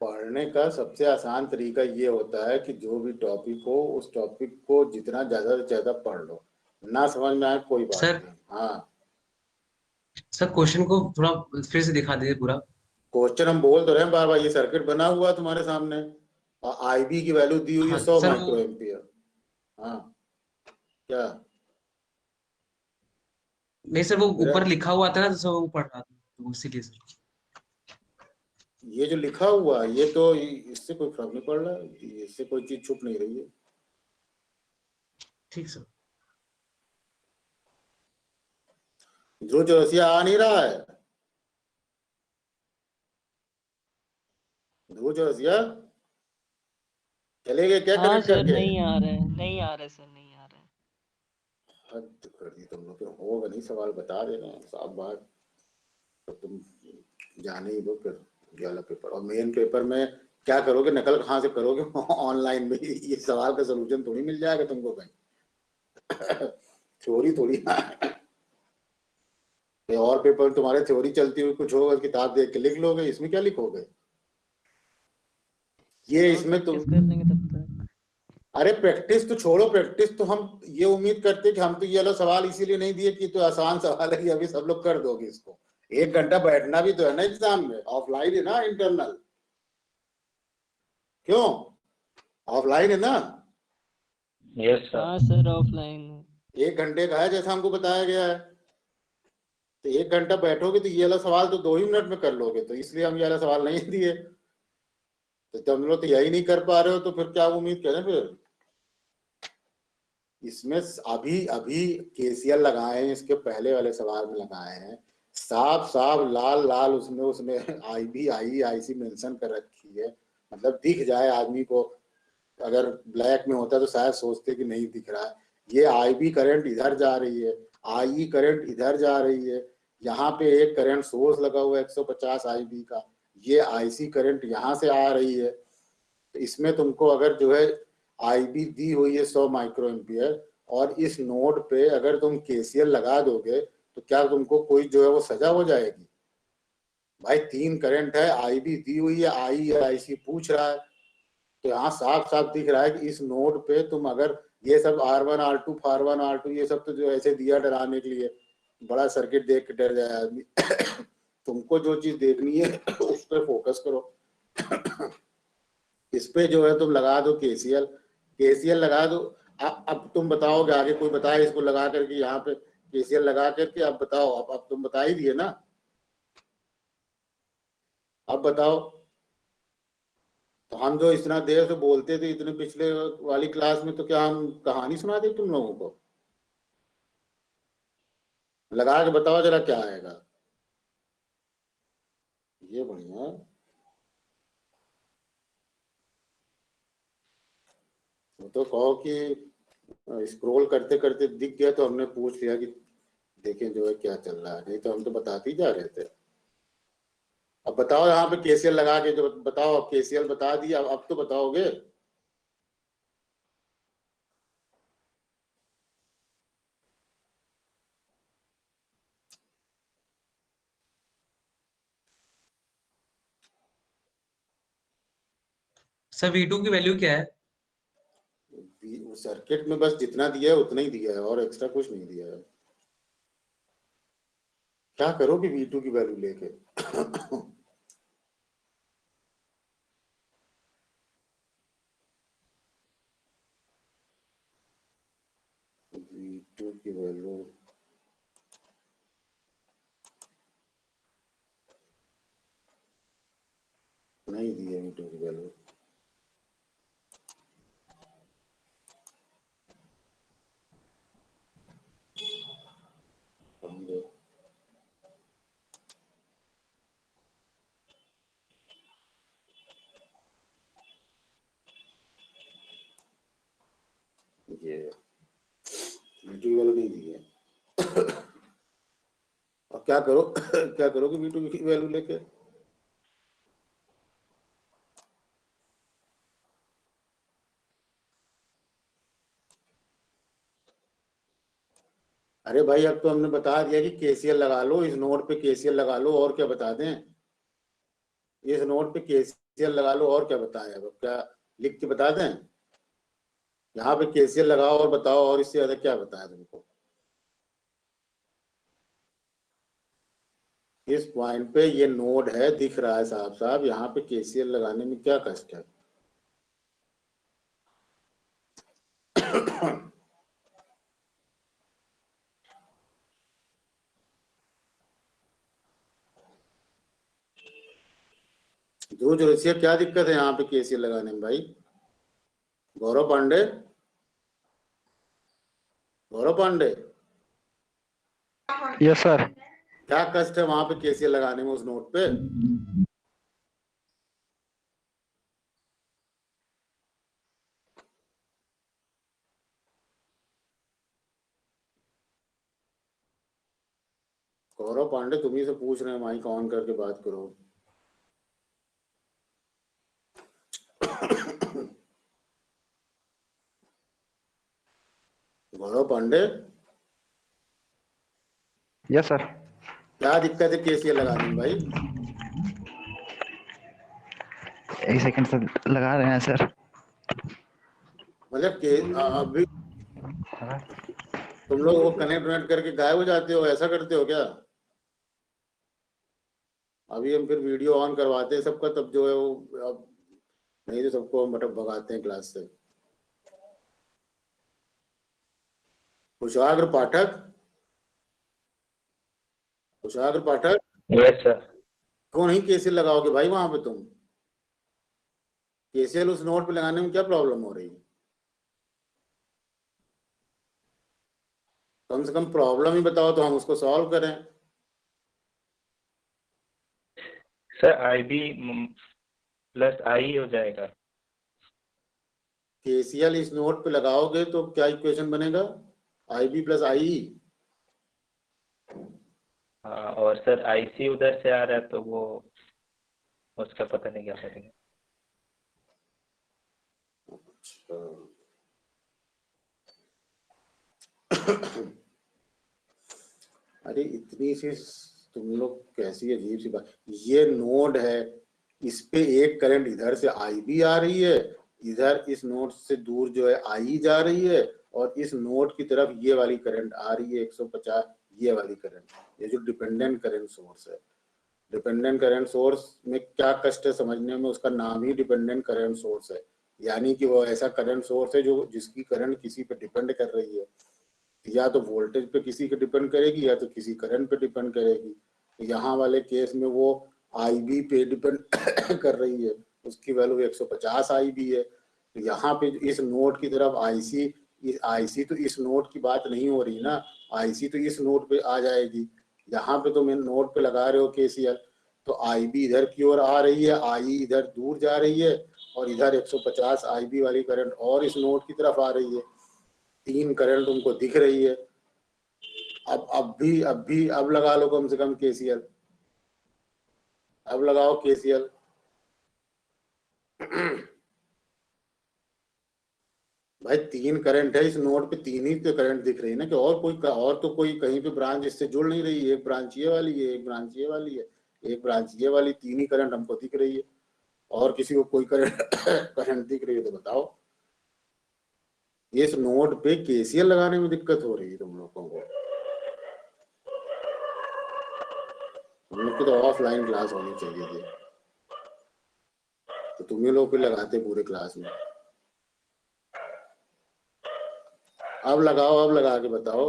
पढ़ने का सबसे आसान तरीका ये होता है कि जो भी टॉपिक हो उस टॉपिक को जितना ज्यादा से ज्यादा पढ़ लो। ना समझ में आए कोई बात सर नहीं। हाँ, सर क्वेश्चन को थोड़ा फिर से दिखा दीजिए पूरा। क्वेश्चन हम बोल तो रहे हैं बार बार, ये सर्किट बना हुआ है तुम्हारे सामने और आईबी की वैल्यू दी हुई है हाँ 100 सर माइक्रो वो एम्पियर। हाँ, क्या नहीं सर, वो मेरा ऊपर लिखा हुआ था ना, तो सर वो पढ़ रहा था तो इसीलिए सर। ये जो लिखा हुआ है, ये तो इससे कोई फर्क नहीं पड़ रहा है, इससे कोई चीज छुप नहीं रही है। ठीक सर। ध्रुव चौरसिया आ नहीं रहा है। ध्रुव चौरसिया चले गए क्या हाँ कनेक्ट सर, करके? नहीं आ रहे हैं, नहीं आ रहे सर, नहीं आ रहे हैं। हद कर दी तुम लोग, फिर होगा नहीं सवाल बता दे रहे हैं साफ बात। तो तुम जाने ही दो फिर ये वाला पेपर। और मेन पेपर में क्या करोगे, नकल कहाँ से करोगे? ऑनलाइन में ये सवाल का सोल्यूशन थोड़ी मिल जाएगा तुमको कहीं। थ्योरी थोड़ी ना है। ये और पेपर तुम्हारे थ्योरी चलती हुई कुछ होगा, किताब देख के लिख लोगे, इसमें क्या लिखोगे? ये चलो इसमें तुम, प्रैक्टिस कर लेंगे तब तक। अरे प्रैक्टिस तो छोड़ो, प्रैक्टिस तो हम ये उम्मीद करते कि हम तो ये वाला सवाल इसीलिए नहीं दिए कि तो आसान सवाल है कि अभी सब लोग कर दोगे इसको। 1 घंटा बैठना भी तो है ना एग्जाम में, ऑफलाइन है ना इंटरनल। क्यों? ऑफलाइन है ना? Yes sir. हाँ सर, ऑफलाइन है। 1 घंटे का है जैसा हमको बताया गया है। तो 1 घंटा बैठोगे तो ये वाला सवाल तो 2 ही मिनट में कर लोगे, तो इसलिए हम ये वाला सवाल नहीं दिए। तो तुम लोग तो यही नहीं कर पा रहे हो तो फिर क्या उम्मीद करें फिर? इसमें अभी अभी केसीएल लगाए हैं, इसके पहले वाले सवाल में लगाए हैं, साफ साफ लाल लाल उसमें उसने आईबी आई आईसी मेंशन कर रखी है। मतलब दिख जाए आदमी को, अगर ब्लैक में होता तो शायद सोचते कि नहीं दिख रहा है। ये आईबी करंट इधर जा रही है, आई करंट इधर जा रही है, यहाँ पे एक करंट सोर्स लगा हुआ है 150 आईबी का, ये आईसी करंट यहाँ से आ रही है। तो इसमें तुमको अगर जो है आईबी दी हुई है 100 माइक्रो एम्पियर, और इस नोड पे अगर तुम केसीएल लगा दोगे तो क्या तुमको कोई जो है वो सजा हो जाएगी? भाई 3 करंट है, आईबी दी हुई है, आई आईसी पूछ रहा है। तो यहाँ साफ साफ दिख रहा है कि इस नोड पे तुम अगर ये सब R1 R2 फार1 R2 ये सब तो जो ऐसे दिया डराने के लिए, बड़ा सर्किट देख के डर जाए आदमी। तुमको जो चीज देखनी है उस पर फोकस करो। इस पे जो है तुम लगा दो केसीएल, केसीएल लगा दो। अब तुम बताओगे, आगे कोई बताए इसको लगा करके यहाँ पे केसीएल लगा करके, अब बताओ। अब तुम बता ही दिए ना, अब बताओ। तो हम जो इतना देर से बोलते थे इतने पिछले वाली क्लास में, तो क्या हम कहानी सुना दे तुम लोगों को? लगा के बताओ जरा क्या आएगा। ये बढ़िया है। वो तो कहो कि स्क्रॉल करते करते दिख गया तो हमने पूछ लिया कि देखें जो है क्या चल रहा है, नहीं तो हम तो बताते ही जा रहे थे। अब बताओ यहाँ पे केसीएल लगा के जो बताओ, अब केसीएल बता दिया, अब तो बताओगे। सर V2 की वैल्यू क्या है? सर्किट में बस जितना दिया है उतना ही दिया है, और एक्स्ट्रा कुछ नहीं दिया है। क्या करोगे V2 की वैल्यू लेके? V2 की वैल्यू नहीं दी है V2 की वैल्यू। ये V2 की वैल्यू नहीं दी है। और क्या करो क्या करोगे V2 की वैल्यू लेके? अरे भाई अब तो हमने बता दिया कि KCL लगा लो, इस नोड पे KCL लगा लो, और क्या बता दें? इस नोड पे KCL लगा लो, और क्या बताएं? अब क्या लिख के बता दें? यहाँ पे KCL लगाओ और बताओ, और इससे ज्यादा क्या बताएं तुमको? इस पॉइंट पे ये नोड है, दिख रहा है साहब साहब, यहाँ पे KCL लगाने में क्या कष्ट है? ध्रुव जोरसिया, क्या दिक्कत है यहाँ पे KCL लगाने में भाई? गौरव पांडे, गौरव पांडे, यस सर। क्या कष्ट है वहां पे KCL लगाने में उस नोट पे? गौरव पांडे, तुम्ही से पूछ रहे हैं, माइक ऑन करके बात करो। गौरव पांडे, यस सर। क्या दिक्कत है KCL लगाने में भाई? एक सेकंड सर, लगा रहे हैं सर। मतलब के अभी तुम लोग वो कनेक्ट करके गायब हो जाते हो, ऐसा करते हो क्या? अभी हम फिर वीडियो ऑन करवाते हैं सबका, तब जो है वो, अब नहीं तो सबको हम मतलब भगाते हैं क्लास से। कुशाग्र पाठक, कुशाग्र पाठक, यस सर। क्यों नहीं KCL लगाओगे भाई वहां पे तुम? KCL उस नोट पे लगाने में क्या प्रॉब्लम हो रही है? कम से कम प्रॉब्लम ही बताओ तो हम उसको सॉल्व करें। सर IB प्लस I हो जाएगा। KCL इस नोट पे लगाओगे तो क्या इक्वेशन बनेगा? IB plus IE। हाँ, और सर IC उधर से आ रहा है तो वो उसका पता नहीं क्या करेंगे। अरे इतनी सी तुम लोग कैसी अजीब सी बात। ये नोड है, इस पे एक करंट इधर से IB आ रही है, इधर इस नोड से दूर जो है IE जा रही है, और इस नोड की तरफ ये वाली करंट आ रही है 150, ये वाली करंट। ये जो डिपेंडेंट करंट सोर्स है, डिपेंडेंट करंट सोर्स में क्या कष्ट है समझने में? उसका नाम ही डिपेंडेंट करंट सोर्स है, यानी कि वो ऐसा करंट सोर्स है जो जिसकी करंट किसी पे डिपेंड कर रही है, या तो वोल्टेज पे किसी पे डिपेंड करेगी, या तो किसी करंट पे डिपेंड करेगी। यहाँ वाले केस में वो IB पे डिपेंड कर रही है, उसकी वैल्यू 150 IB है। तो यहाँ पे इस नोड की तरफ IC तो इस नोड की बात नहीं हो रही ना, IC तो इस नोड पे आ जाएगी। यहाँ पे तो मैं नोड पे लगा रहे हो KCL, तो IB इधर की ओर आ रही है, IE इधर दूर जा रही है, और इधर 150 IB वाली करंट और इस नोड की तरफ आ रही है। तीन करंट तुमको दिख रही है। अब लगा लो कम से कम KCL, अब लगाओ KCL। भाई तीन करंट है इस नोड पे, तीन ही तो करंट दिख रही है ना, कि और तो कोई कहीं पे ब्रांच इससे जुड़ नहीं रही है। एक ब्रांच ये वाली है, एक ब्रांच ये वाली है, एक ब्रांच ये वाली, तीन ही करंट हमको दिख रही है। और किसी को कोई करंट करंट दिख रही है तो बताओ। इस नोड पे KCL लगाने में दिक्कत हो रही है तुम लोगों को। हम लोग की तो ऑफलाइन क्लास होनी चाहिए थी, तो तुम्हें लोग भी लगाते पूरे क्लास में। अब लगाओ, अब लगा के बताओ।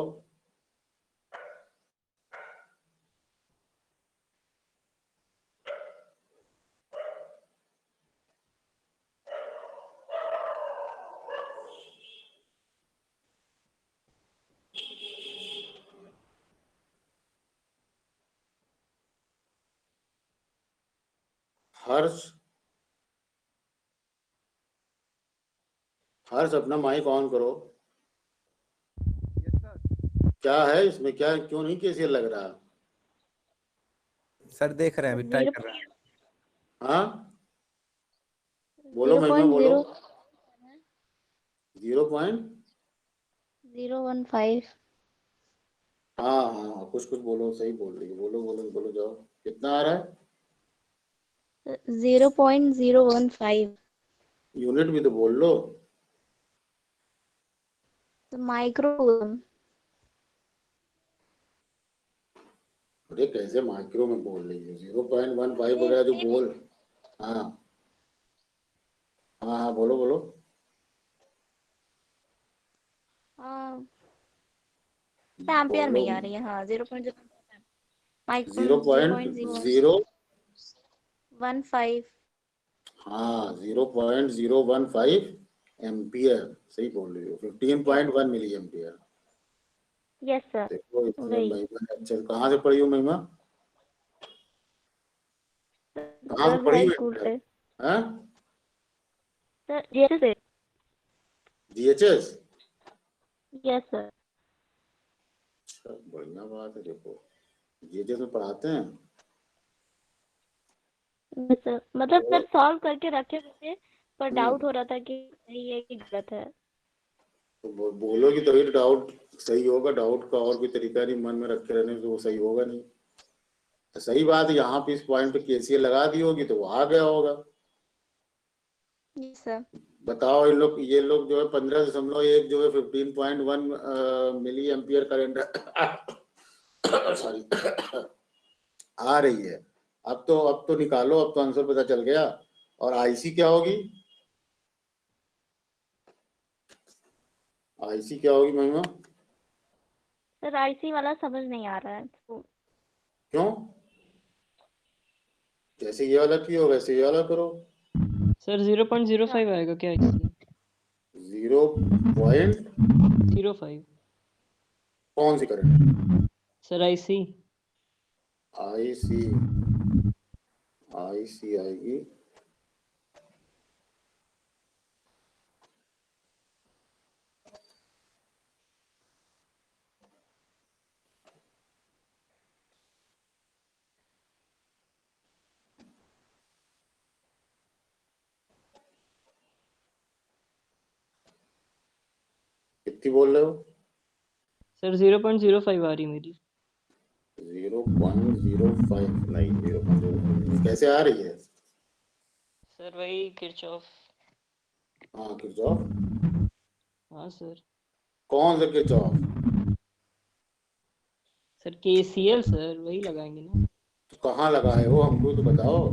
हर्ष, हर्ष अपना माइक ऑन करो। क्या है इसमें, क्या क्यों नहीं केसीएल लग रहा? सर देख रहे हैं, अभी ट्राई कर रहे हैं। हाँ बोलो महिमा, बोलो। 0.015। हाँ हाँ कुछ कुछ बोलो, सही बोल रही है, बोलो बोलो बोलो, जाओ। कितना आ रहा है? 0.015। यूनिट भी तो बोल लो। तो माइक्रो। अरे कैसे माइक्रो में बोल रही है? 0.15 वगैरह जो बोल। हाँ हाँ हाँ बोलो बोलो। एम्पियर में ही आ बोलो। रही है। हाँ 0.0 माइक्रो 0.015। 0.015। हाँ 0.015 एम्पियर, सही बोल रही हो। 15.1 मिली एम्पियर। Yes sir. देखो इसमें वही। महिमा ने अच्छे, कहाँ से पढ़ी हो महिमा? कहाँ से गर्ल्स पढ़ी हाई हो? स्कूल से हाँ सर। जीएचएस से। जीएचएस। Yes sir. अच्छा बढ़िया बात है। देखो जीएचएस में पढ़ाते हैं। यस सर, मतलब तो सर सॉल्व करके रखे हुए थे, पर हम्म, डाउट हो रहा था कि सही है कि गलत है। तो बोलोगी तभी तो डाउट सही होगा। डाउट का और कोई तरीका नहीं, मन में रखे रहने से वो सही होगा नहीं। तो सही बात है, यहाँ पे इस पॉइंट पे केसीएल लगा दी होगी तो वो आ गया होगा। Yes sir. बताओ इन लोग, ये लोग जो है 15.1 जो है 15.1 मिली एम्पियर करंट सॉरी आ रही है। अब तो निकालो, अब तो आंसर पता चल गया। और आईसी क्या होगी? आईसी क्या होगी महिमा? सर आईसी वाला समझ नहीं आ रहा है तो। क्यों? जैसे ये वाला किया वैसे ये वाला करो। सर 0.05 आएगा क्या इसमें? 0.05 कौन सी current? Sir IC. IC, IC आएगी कितनी बोल रहे हो? सर 0.05 आ रही मेरी। 0.05 नहीं, 0.05 कैसे आ रही है? सर वही किरचॉफ। हाँ किरचॉफ। हाँ सर। कौन सा किरचॉफ? सर केसीएल सर वही लगाएंगे ना। तो कहाँ लगाए हो, हमको तो बताओ।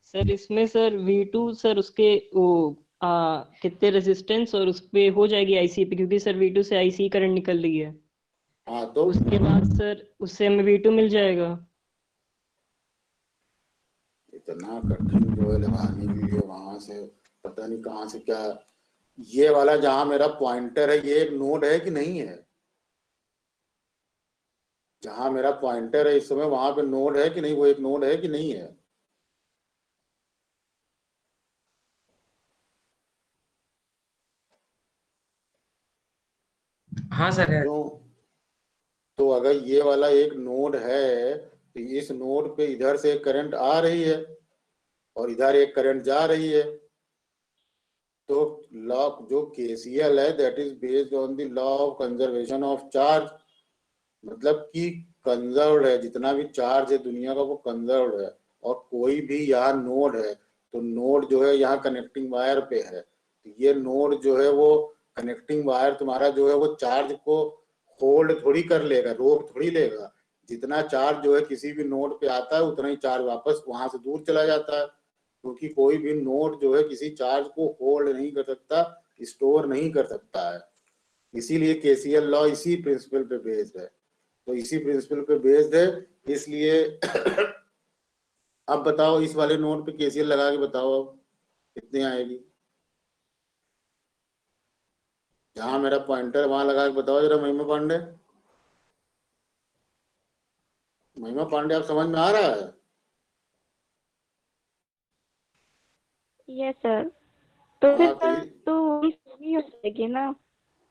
सर इसमें सर V2 सर उसके वो कितने रेजिस्टेंस और उस पे हो जाएगी आईसी पे, क्योंकि सर V2 से आईसी करंट निकल रही है। हाँ तो उसके बाद सर उससे हमें V2 मिल जाएगा। इतना कठिन जो है लगाने के लिए, वहां से पता नहीं कहाँ से क्या। ये वाला जहां मेरा पॉइंटर है, ये एक नोड है कि नहीं है? जहां मेरा पॉइंटर है इस समय, वहां पे नोड है कि नहीं? वो एक नोड है कि नहीं है? हाँ सर है। क्यों? तो अगर ये वाला एक नोड है तो इस नोड पे इधर से एक करंट आ रही है और इधर एक करंट जा रही है। तो लॉ जो केसीएल है that is based on the law of conservation of charge. मतलब कि कंजर्व्ड है, जितना भी चार्ज है दुनिया का वो कंजर्व्ड है। और कोई भी यहाँ नोड है तो नोड जो है यहाँ कनेक्टिंग वायर पे है, तो ये नोड जो है वो कनेक्टिंग वायर तुम्हारा जो है वो चार्ज को होल्ड थोड़ी कर लेगा, रोक थोड़ी लेगा। जितना चार्ज जो है किसी भी नोड पे आता है उतना ही चार्ज वापस वहां से दूर चला जाता है, क्योंकि कोई भी नोड जो है किसी चार्ज को होल्ड नहीं कर सकता, स्टोर नहीं कर सकता है। इसीलिए केसीएल लॉ इसी प्रिंसिपल पे बेस्ड है। तो इसी प्रिंसिपल पे बेस्ड है, इसलिए अब बताओ इस वाले नोड पे केसीएल लगा के बताओ अब कितनी आएगी। जहां मेरा पॉइंटर वहां लगा के बताओ जरा महिमा पांडे। महिमा पांडे आप समझ में आ रहा है? Yes sir. तो फिर हाँ तो सर तो वही सही हो जाएगी ना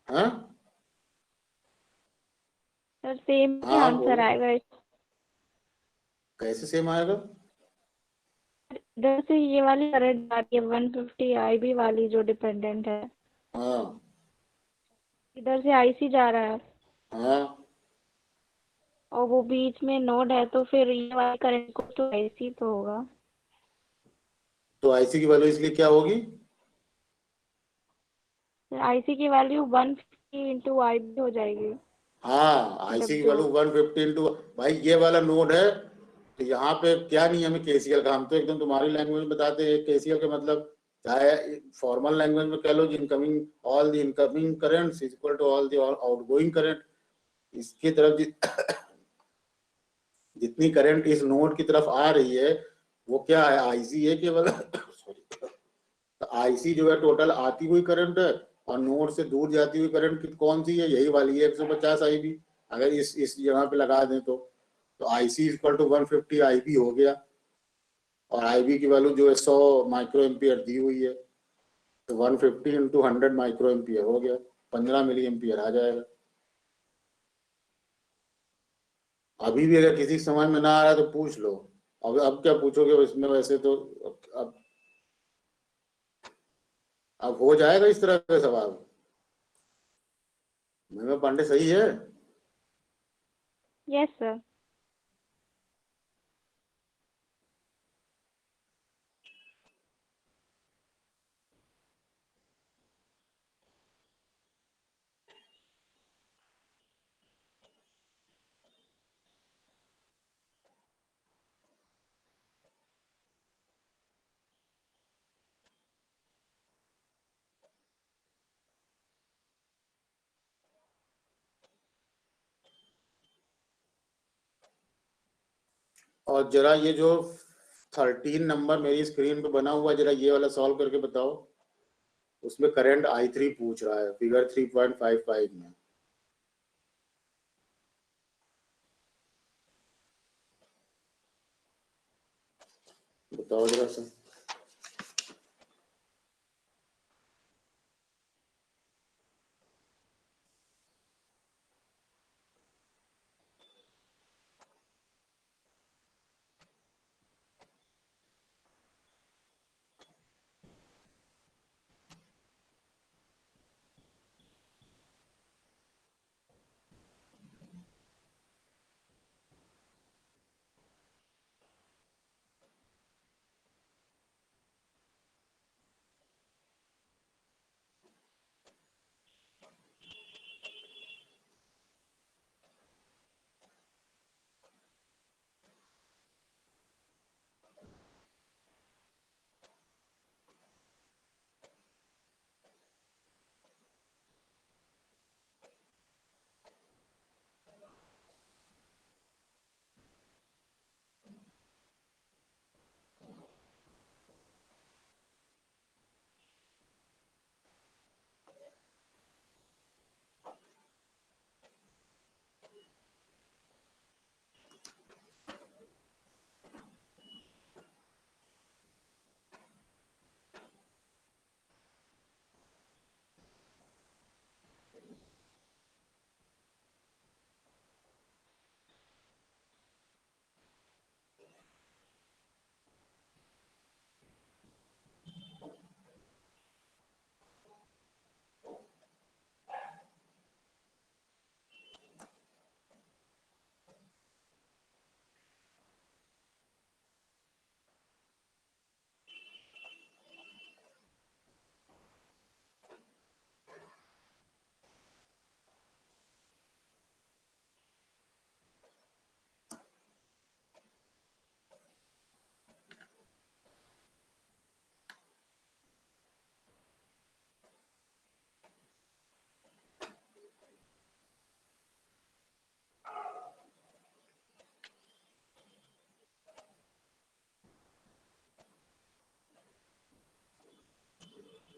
हाँ सर, सेम ही हाँ आंसर बोलो, आएगा। कैसे सेम आएगा? इधर से ये वाली करंट आ रही है 150 IB वाली जो डिपेंडेंट है, हाँ इधर से IC जा रहा है हाँ और वो बीच में नोड है, तो फिर ये वाली करंट को तो IC तो होगा। तो आईसी की वैल्यू इसलिए क्या होगी? IC की वैल्यू 150 इंटू IB हो जाएगी। हाँ मतलब आईसी की जो वैल्यू 150 इंटू, भाई ये वाला नोड है तो यहाँ पे क्या नियम है केसीएल का? हम तो एकदम तुम्हारी लैंग्वेज में बताते हैं। केसीएल का मतलब चाहे फॉर्मल लैंग्वेज में कह लो, incoming all the incoming current equal to all the outgoing current. इसकी तरफ जितनी करंट इस नोड की तरफ आ रही है वो क्या है? आईसी है केवल। सॉरी, तो आईसी जो है टोटल आती हुई करंट है, और नोड से दूर जाती हुई करंट कौन सी है? यही वाली है 150 आईबी। अगर इस जगह पे लगा दें तो आईसी इक्वल टू 150 आईबी हो गया, और आईबी की वैल्यू जो है 100 माइक्रो एम्पियर दी हुई है, तो 150 इंटू 100 माइक्रो एम्पियर हो गया, 15 मिली एम्पियर आ जाएगा। अभी भी अगर किसी समझ में ना आ रहा है तो पूछ लो। अब क्या पूछोगे इसमें? वैसे तो अब अब हो जाएगा इस तरह का सवाल। महिमा पांडे सही है? Yes sir. और जरा ये जो 13 नंबर मेरी स्क्रीन पे बना हुआ है, जरा ये वाला सॉल्व करके बताओ। उसमें करंट I3 पूछ रहा है फिगर 3.55 में। बताओ जरा सा।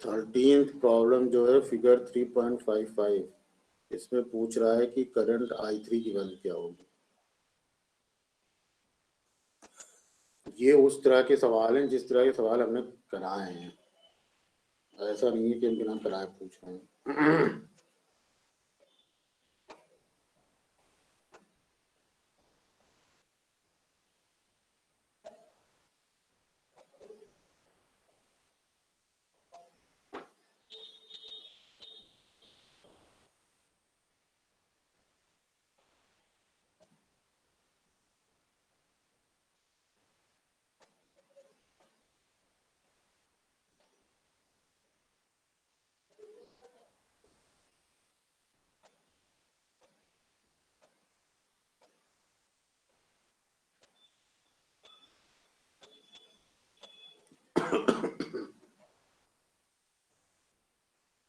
थर्टीन प्रॉब्लम जो है फिगर 3.55, इसमें पूछ रहा है कि करंट I3 की वैल्यू क्या होगी। ये उस तरह के सवाल हैं जिस तरह के सवाल हमने कराए हैं, ऐसा नहीं है कि हम बिना कराए पूछ रहे हैं।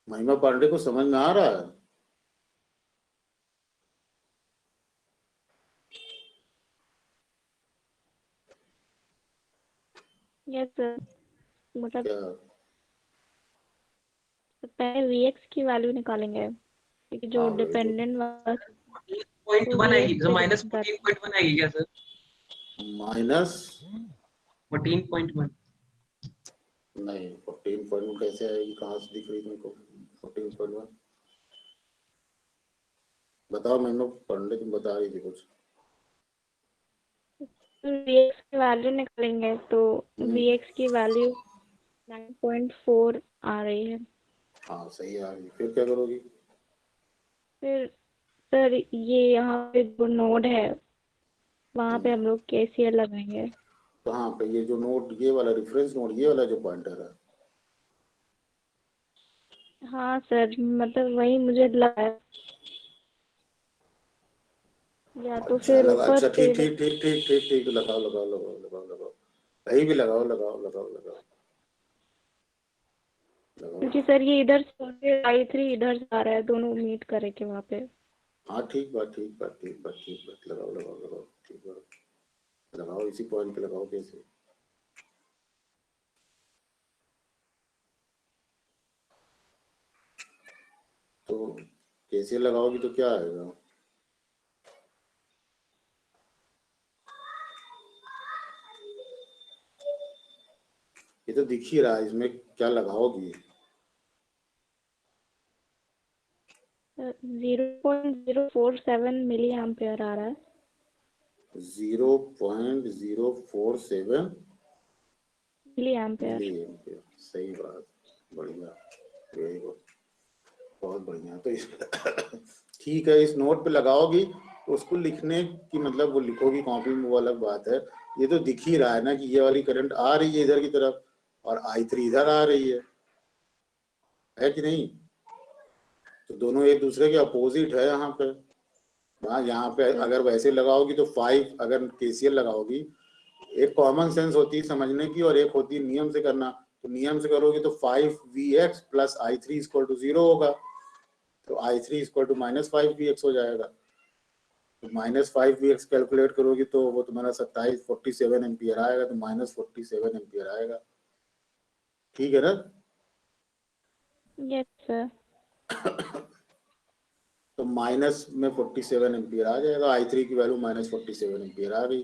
महिमा पांडे को समझ में आ रहा है? यस सर, मतलब क्या? पहले Vx की वैल्यू निकालेंगे क्योंकि जो हाँ, very good. डिपेंडेंट वाला 14.1 आएगी Vx सर, पे माइनस depend करता है। 14.1 आएगी क्या सर? माइनस 14.1 नहीं, 14.1 कैसे आएगी? कहाँ से दिख रही तुमको 14.1? बताओ, महिमा पांडे तुम बता रही थी कुछ। Vx की वैल्यू निकालेंगे तो Vx की वैल्यू 9.4 आ रही है। हाँ सही आ रही, फिर क्या करोगी? फिर सर ये यहाँ पे जो नोड है वहाँ पे हम लोग KCL लगाएंगे। कहाँ पे? ये जो नोड, ये वाला रेफरेंस नोड, ये वाला जो पॉइंटर है? हाँ सर, मतलब वही मुझे लगा है। या तो अच्छा फिर लगा, ऊपर अच्छा पे ठीक ठीक ठीक ठीक ठीक ठीक, लगाओ लगाओ लगाओ लगाओ लगाओ, कहीं भी लगाओ लगाओ लगाओ लगाओ लगाओ। क्योंकि सर ये इधर से I3 इधर से आ रहा है, दोनों मीट करे के वहाँ पे। हाँ ठीक बात, ठीक बात, ठीक बात, ठीक बात, लगाओ लगाओ लगाओ, ठीक बात, लगाओ इसी पॉइंट पे लगाओ। कैसे? तो कैसे लगाओगी तो क्या आएगा? ये तो दिख ही रहा है, इसमें क्या लगाओगी? 0.047 मिली एम्पेयर आ रहा है। 0.047 मिली एम्पेयर। मिली एम्पियर, सही बात, बढ़िया, वेरी गुड, बहुत बढ़िया। तो इस ठीक है, इस नोट पे लगाओगी तो उसको लिखने की मतलब वो लिखोगी कॉपी में, वो अलग बात है। ये तो दिख ही रहा है ना कि ये वाली करंट आ रही है इधर की तरफ और I3 इधर आ रही है कि नहीं? तो दोनों एक दूसरे के अपोजिट है यहाँ पे। हाँ, यहाँ पे अगर वैसे लगाओगी तो 5, अगर KCL लगाओगी, एक कॉमन सेंस होती है समझने की और एक होती है नियम से करना। तो नियम से करोगे तो 5Vx plus I3 equal to 0 होगा, तो I3 इक्वल टू -5Vx हो जाएगा। तो -5Vx कैलकुलेट करोगी तो वो तुम्हारा 47 एम्पियर आएगा, तो -47 एम्पियर आएगा। ठीक है ना? Yes sir. तो माइनस में 47 एम्पियर आ जाएगा, I3 की वैल्यू -47 एम्पियर आ गई।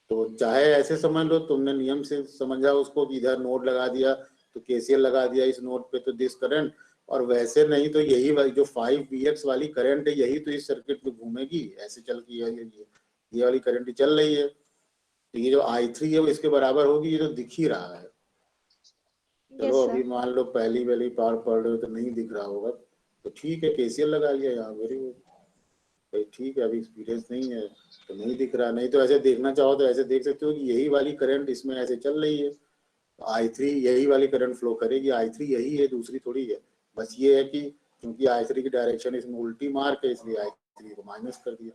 तो चाहे ऐसे समझ लो, तुमने नियम से समझा उसको कि इधर नोड लगा दिया तो KCL लगा दिया इस नोड पे, तो दिस करंट, और वैसे नहीं तो यही वाली जो 5Vx वाली करंट है यही तो इस सर्किट में घूमेगी, ऐसे चल के ये वाली करंट ही चल रही है। तो ये जो I3 है वो इसके बराबर होगी, ये तो दिख ही रहा है। चलो अभी मान लो पहली वाली पार पढ़ रहे हो तो नहीं दिख रहा होगा, तो ठीक है KCL लगा लिया यहाँ, वेरी गुड भाई, ठीक है। अभी एक्सपीरियंस नहीं है तो नहीं दिख रहा, नहीं तो ऐसे देखना चाहो तो ऐसे देख सकते हो कि यही वाली करंट इसमें ऐसे चल रही है, तो I3 यही वाली करंट फ्लो करेगी, I3 यही है, दूसरी थोड़ी है। बस ये है कि क्योंकि I3 की डायरेक्शन इसमें उल्टी मार्क है, इसलिए I3 को माइनस कर दिया,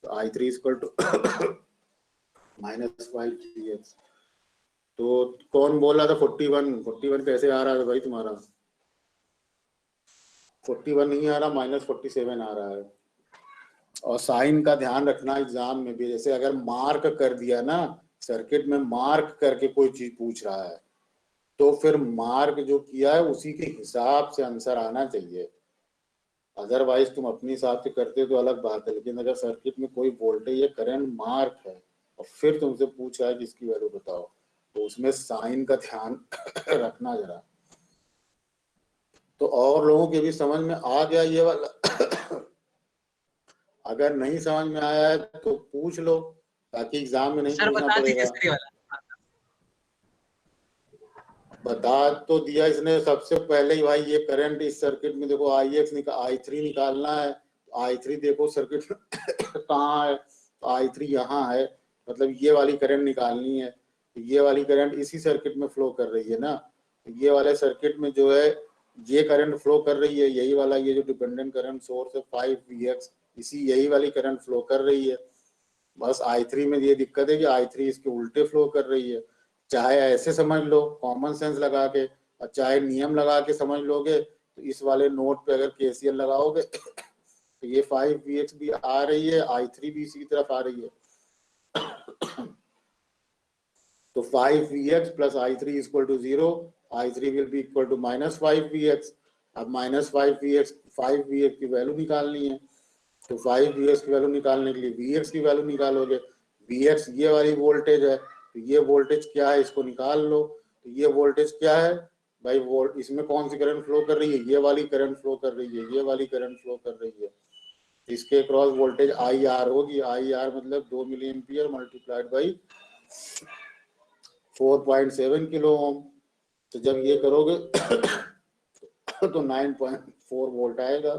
तो I3 इक्वल टू -5Vx। तो कौन बोल रहा था 41 कैसे आ रहा था भाई तुम्हारा? 41 नहीं आ रहा, -47 आ रहा है। और साइन का ध्यान रखना एग्जाम में भी, जैसे अगर मार्क कर दिया ना, सर्किट में मार्क करके कोई चीज पूछ रहा है तो फिर मार्क जो किया है उसी के हिसाब से आंसर आना चाहिए। अदरवाइज तुम अपने हिसाब से करते हो तो अलग बात है, लेकिन अगर सर्किट में कोई वोल्टेज या करंट मार्क है और फिर तुमसे पूछा है कि इसकी वैल्यू बताओ, तो उसमें साइन का ध्यान रखना जरा। तो और लोगों के भी समझ में आ गया ये वाला? अगर नहीं समझ में आया है तो पूछ लो, ताकि एग्जाम में नहीं सर पूछना बता दीजिए पड़ेगा। सर ये वाला। बता तो दिया इसने सबसे पहले ही भाई। ये करंट इस सर्किट में देखो I3 निकालना है। I3 देखो सर्किट कहाँ है, तो I3 यहाँ है, मतलब ये वाली करंट निकालनी है। ये वाली करंट इसी सर्किट में फ्लो कर रही है ना, ये वाले सर्किट में जो है ये करंट फ्लो कर रही है, यही वाला ये जो डिपेंडेंट करंट सोर्स है 5Vx, इसी यही वाली करंट फ्लो कर रही है। बस I3 में ये दिक्कत है कि I3 इसके उल्टे फ्लो कर रही है। चाहे ऐसे समझ लो कॉमन सेंस लगा के, और चाहे नियम लगा के समझ लोगे, तो इस वाले नोट पे अगर KCL लगाओगे तो ये 5Vx भी आ रही है, I3 भी इसी की तरफ आ रही है। तो 5Vx plus I3 equal to 0, I3 will be equal to minus 5Vx। अब माइनस 5Vx की वैल्यू निकालनी है, तो 5Vx की वैल्यू निकालने के लिए Vx की वैल्यू निकालोगे। Vx ये वाली वोल्टेज है, तो ये वोल्टेज क्या है इसको निकाल लो। तो ये वोल्टेज क्या है भाई, इसमें कौन सी करंट फ्लो कर रही है, ये वाली करंट फ्लो कर रही है, ये वाली करंट फ्लो कर रही है। इसके क्रॉस वोल्टेज IR होगी, IR मतलब 2 milli ampere multiplied by 4.7 kilo ohm. तो जब ये करोगे तो 9.4 वोल्ट आएगा।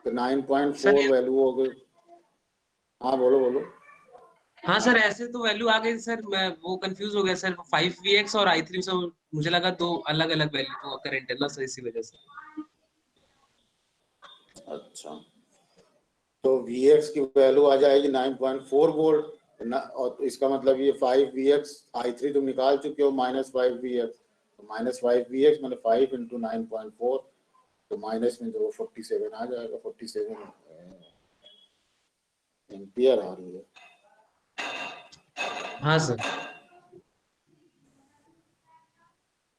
तो 9.4 वैल्यू हो गई। हाँ बोलो बोलो। हाँ सर ऐसे तो वैल्यू आ गई सर, मैं वो कंफ्यूज हो गया सर। 5Vx और I3 से मुझे लगा दो अलग अलग वैल्यू करंट है ना सर, इसी वजह से। अच्छा, तो Vx की वैल्यू आ जाएगी 9.4 वोल्ट ना, और इसका मतलब ये 5Vx I3 तुम निकाल चुके हो माइनस 5Vx, तो माइनस 5Vx मतलब 5 इंटू 9.4, तो माइनस में जो 47 आ जाएगा, 47 एम्पियर आ रही है। हाँ सर।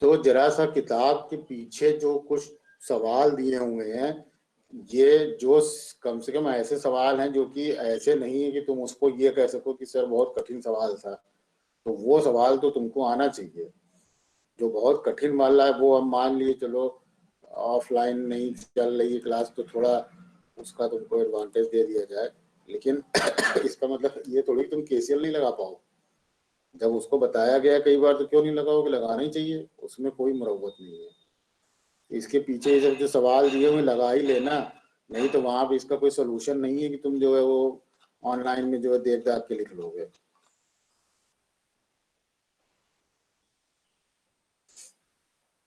तो जरा सा किताब के पीछे जो कुछ सवाल दिए हुए हैं, ये जो कम से कम ऐसे सवाल हैं जो कि ऐसे नहीं है कि तुम उसको ये कह सको कि सर बहुत कठिन सवाल था, तो वो सवाल तो तुमको आना चाहिए। जो बहुत कठिन वाला है वो अब मान लिए चलो ऑफलाइन नहीं चल रही है क्लास, तो थोड़ा उसका तुमको एडवांटेज दे दिया जाए, लेकिन इसका मतलब ये थोड़ी तुम KCL नहीं लगा पाओ। जब उसको बताया गया कई बार तो क्यों नहीं लगाओगे, लगाना ही चाहिए, उसमें कोई मुरव्वत नहीं है। इसके पीछे ये सब जो सवाल दिए हुए लगा ही लेना, नहीं तो वहां पे इसका कोई सोल्यूशन नहीं है कि तुम जो है वो ऑनलाइन में जो है देख दाख के लिख लोगे।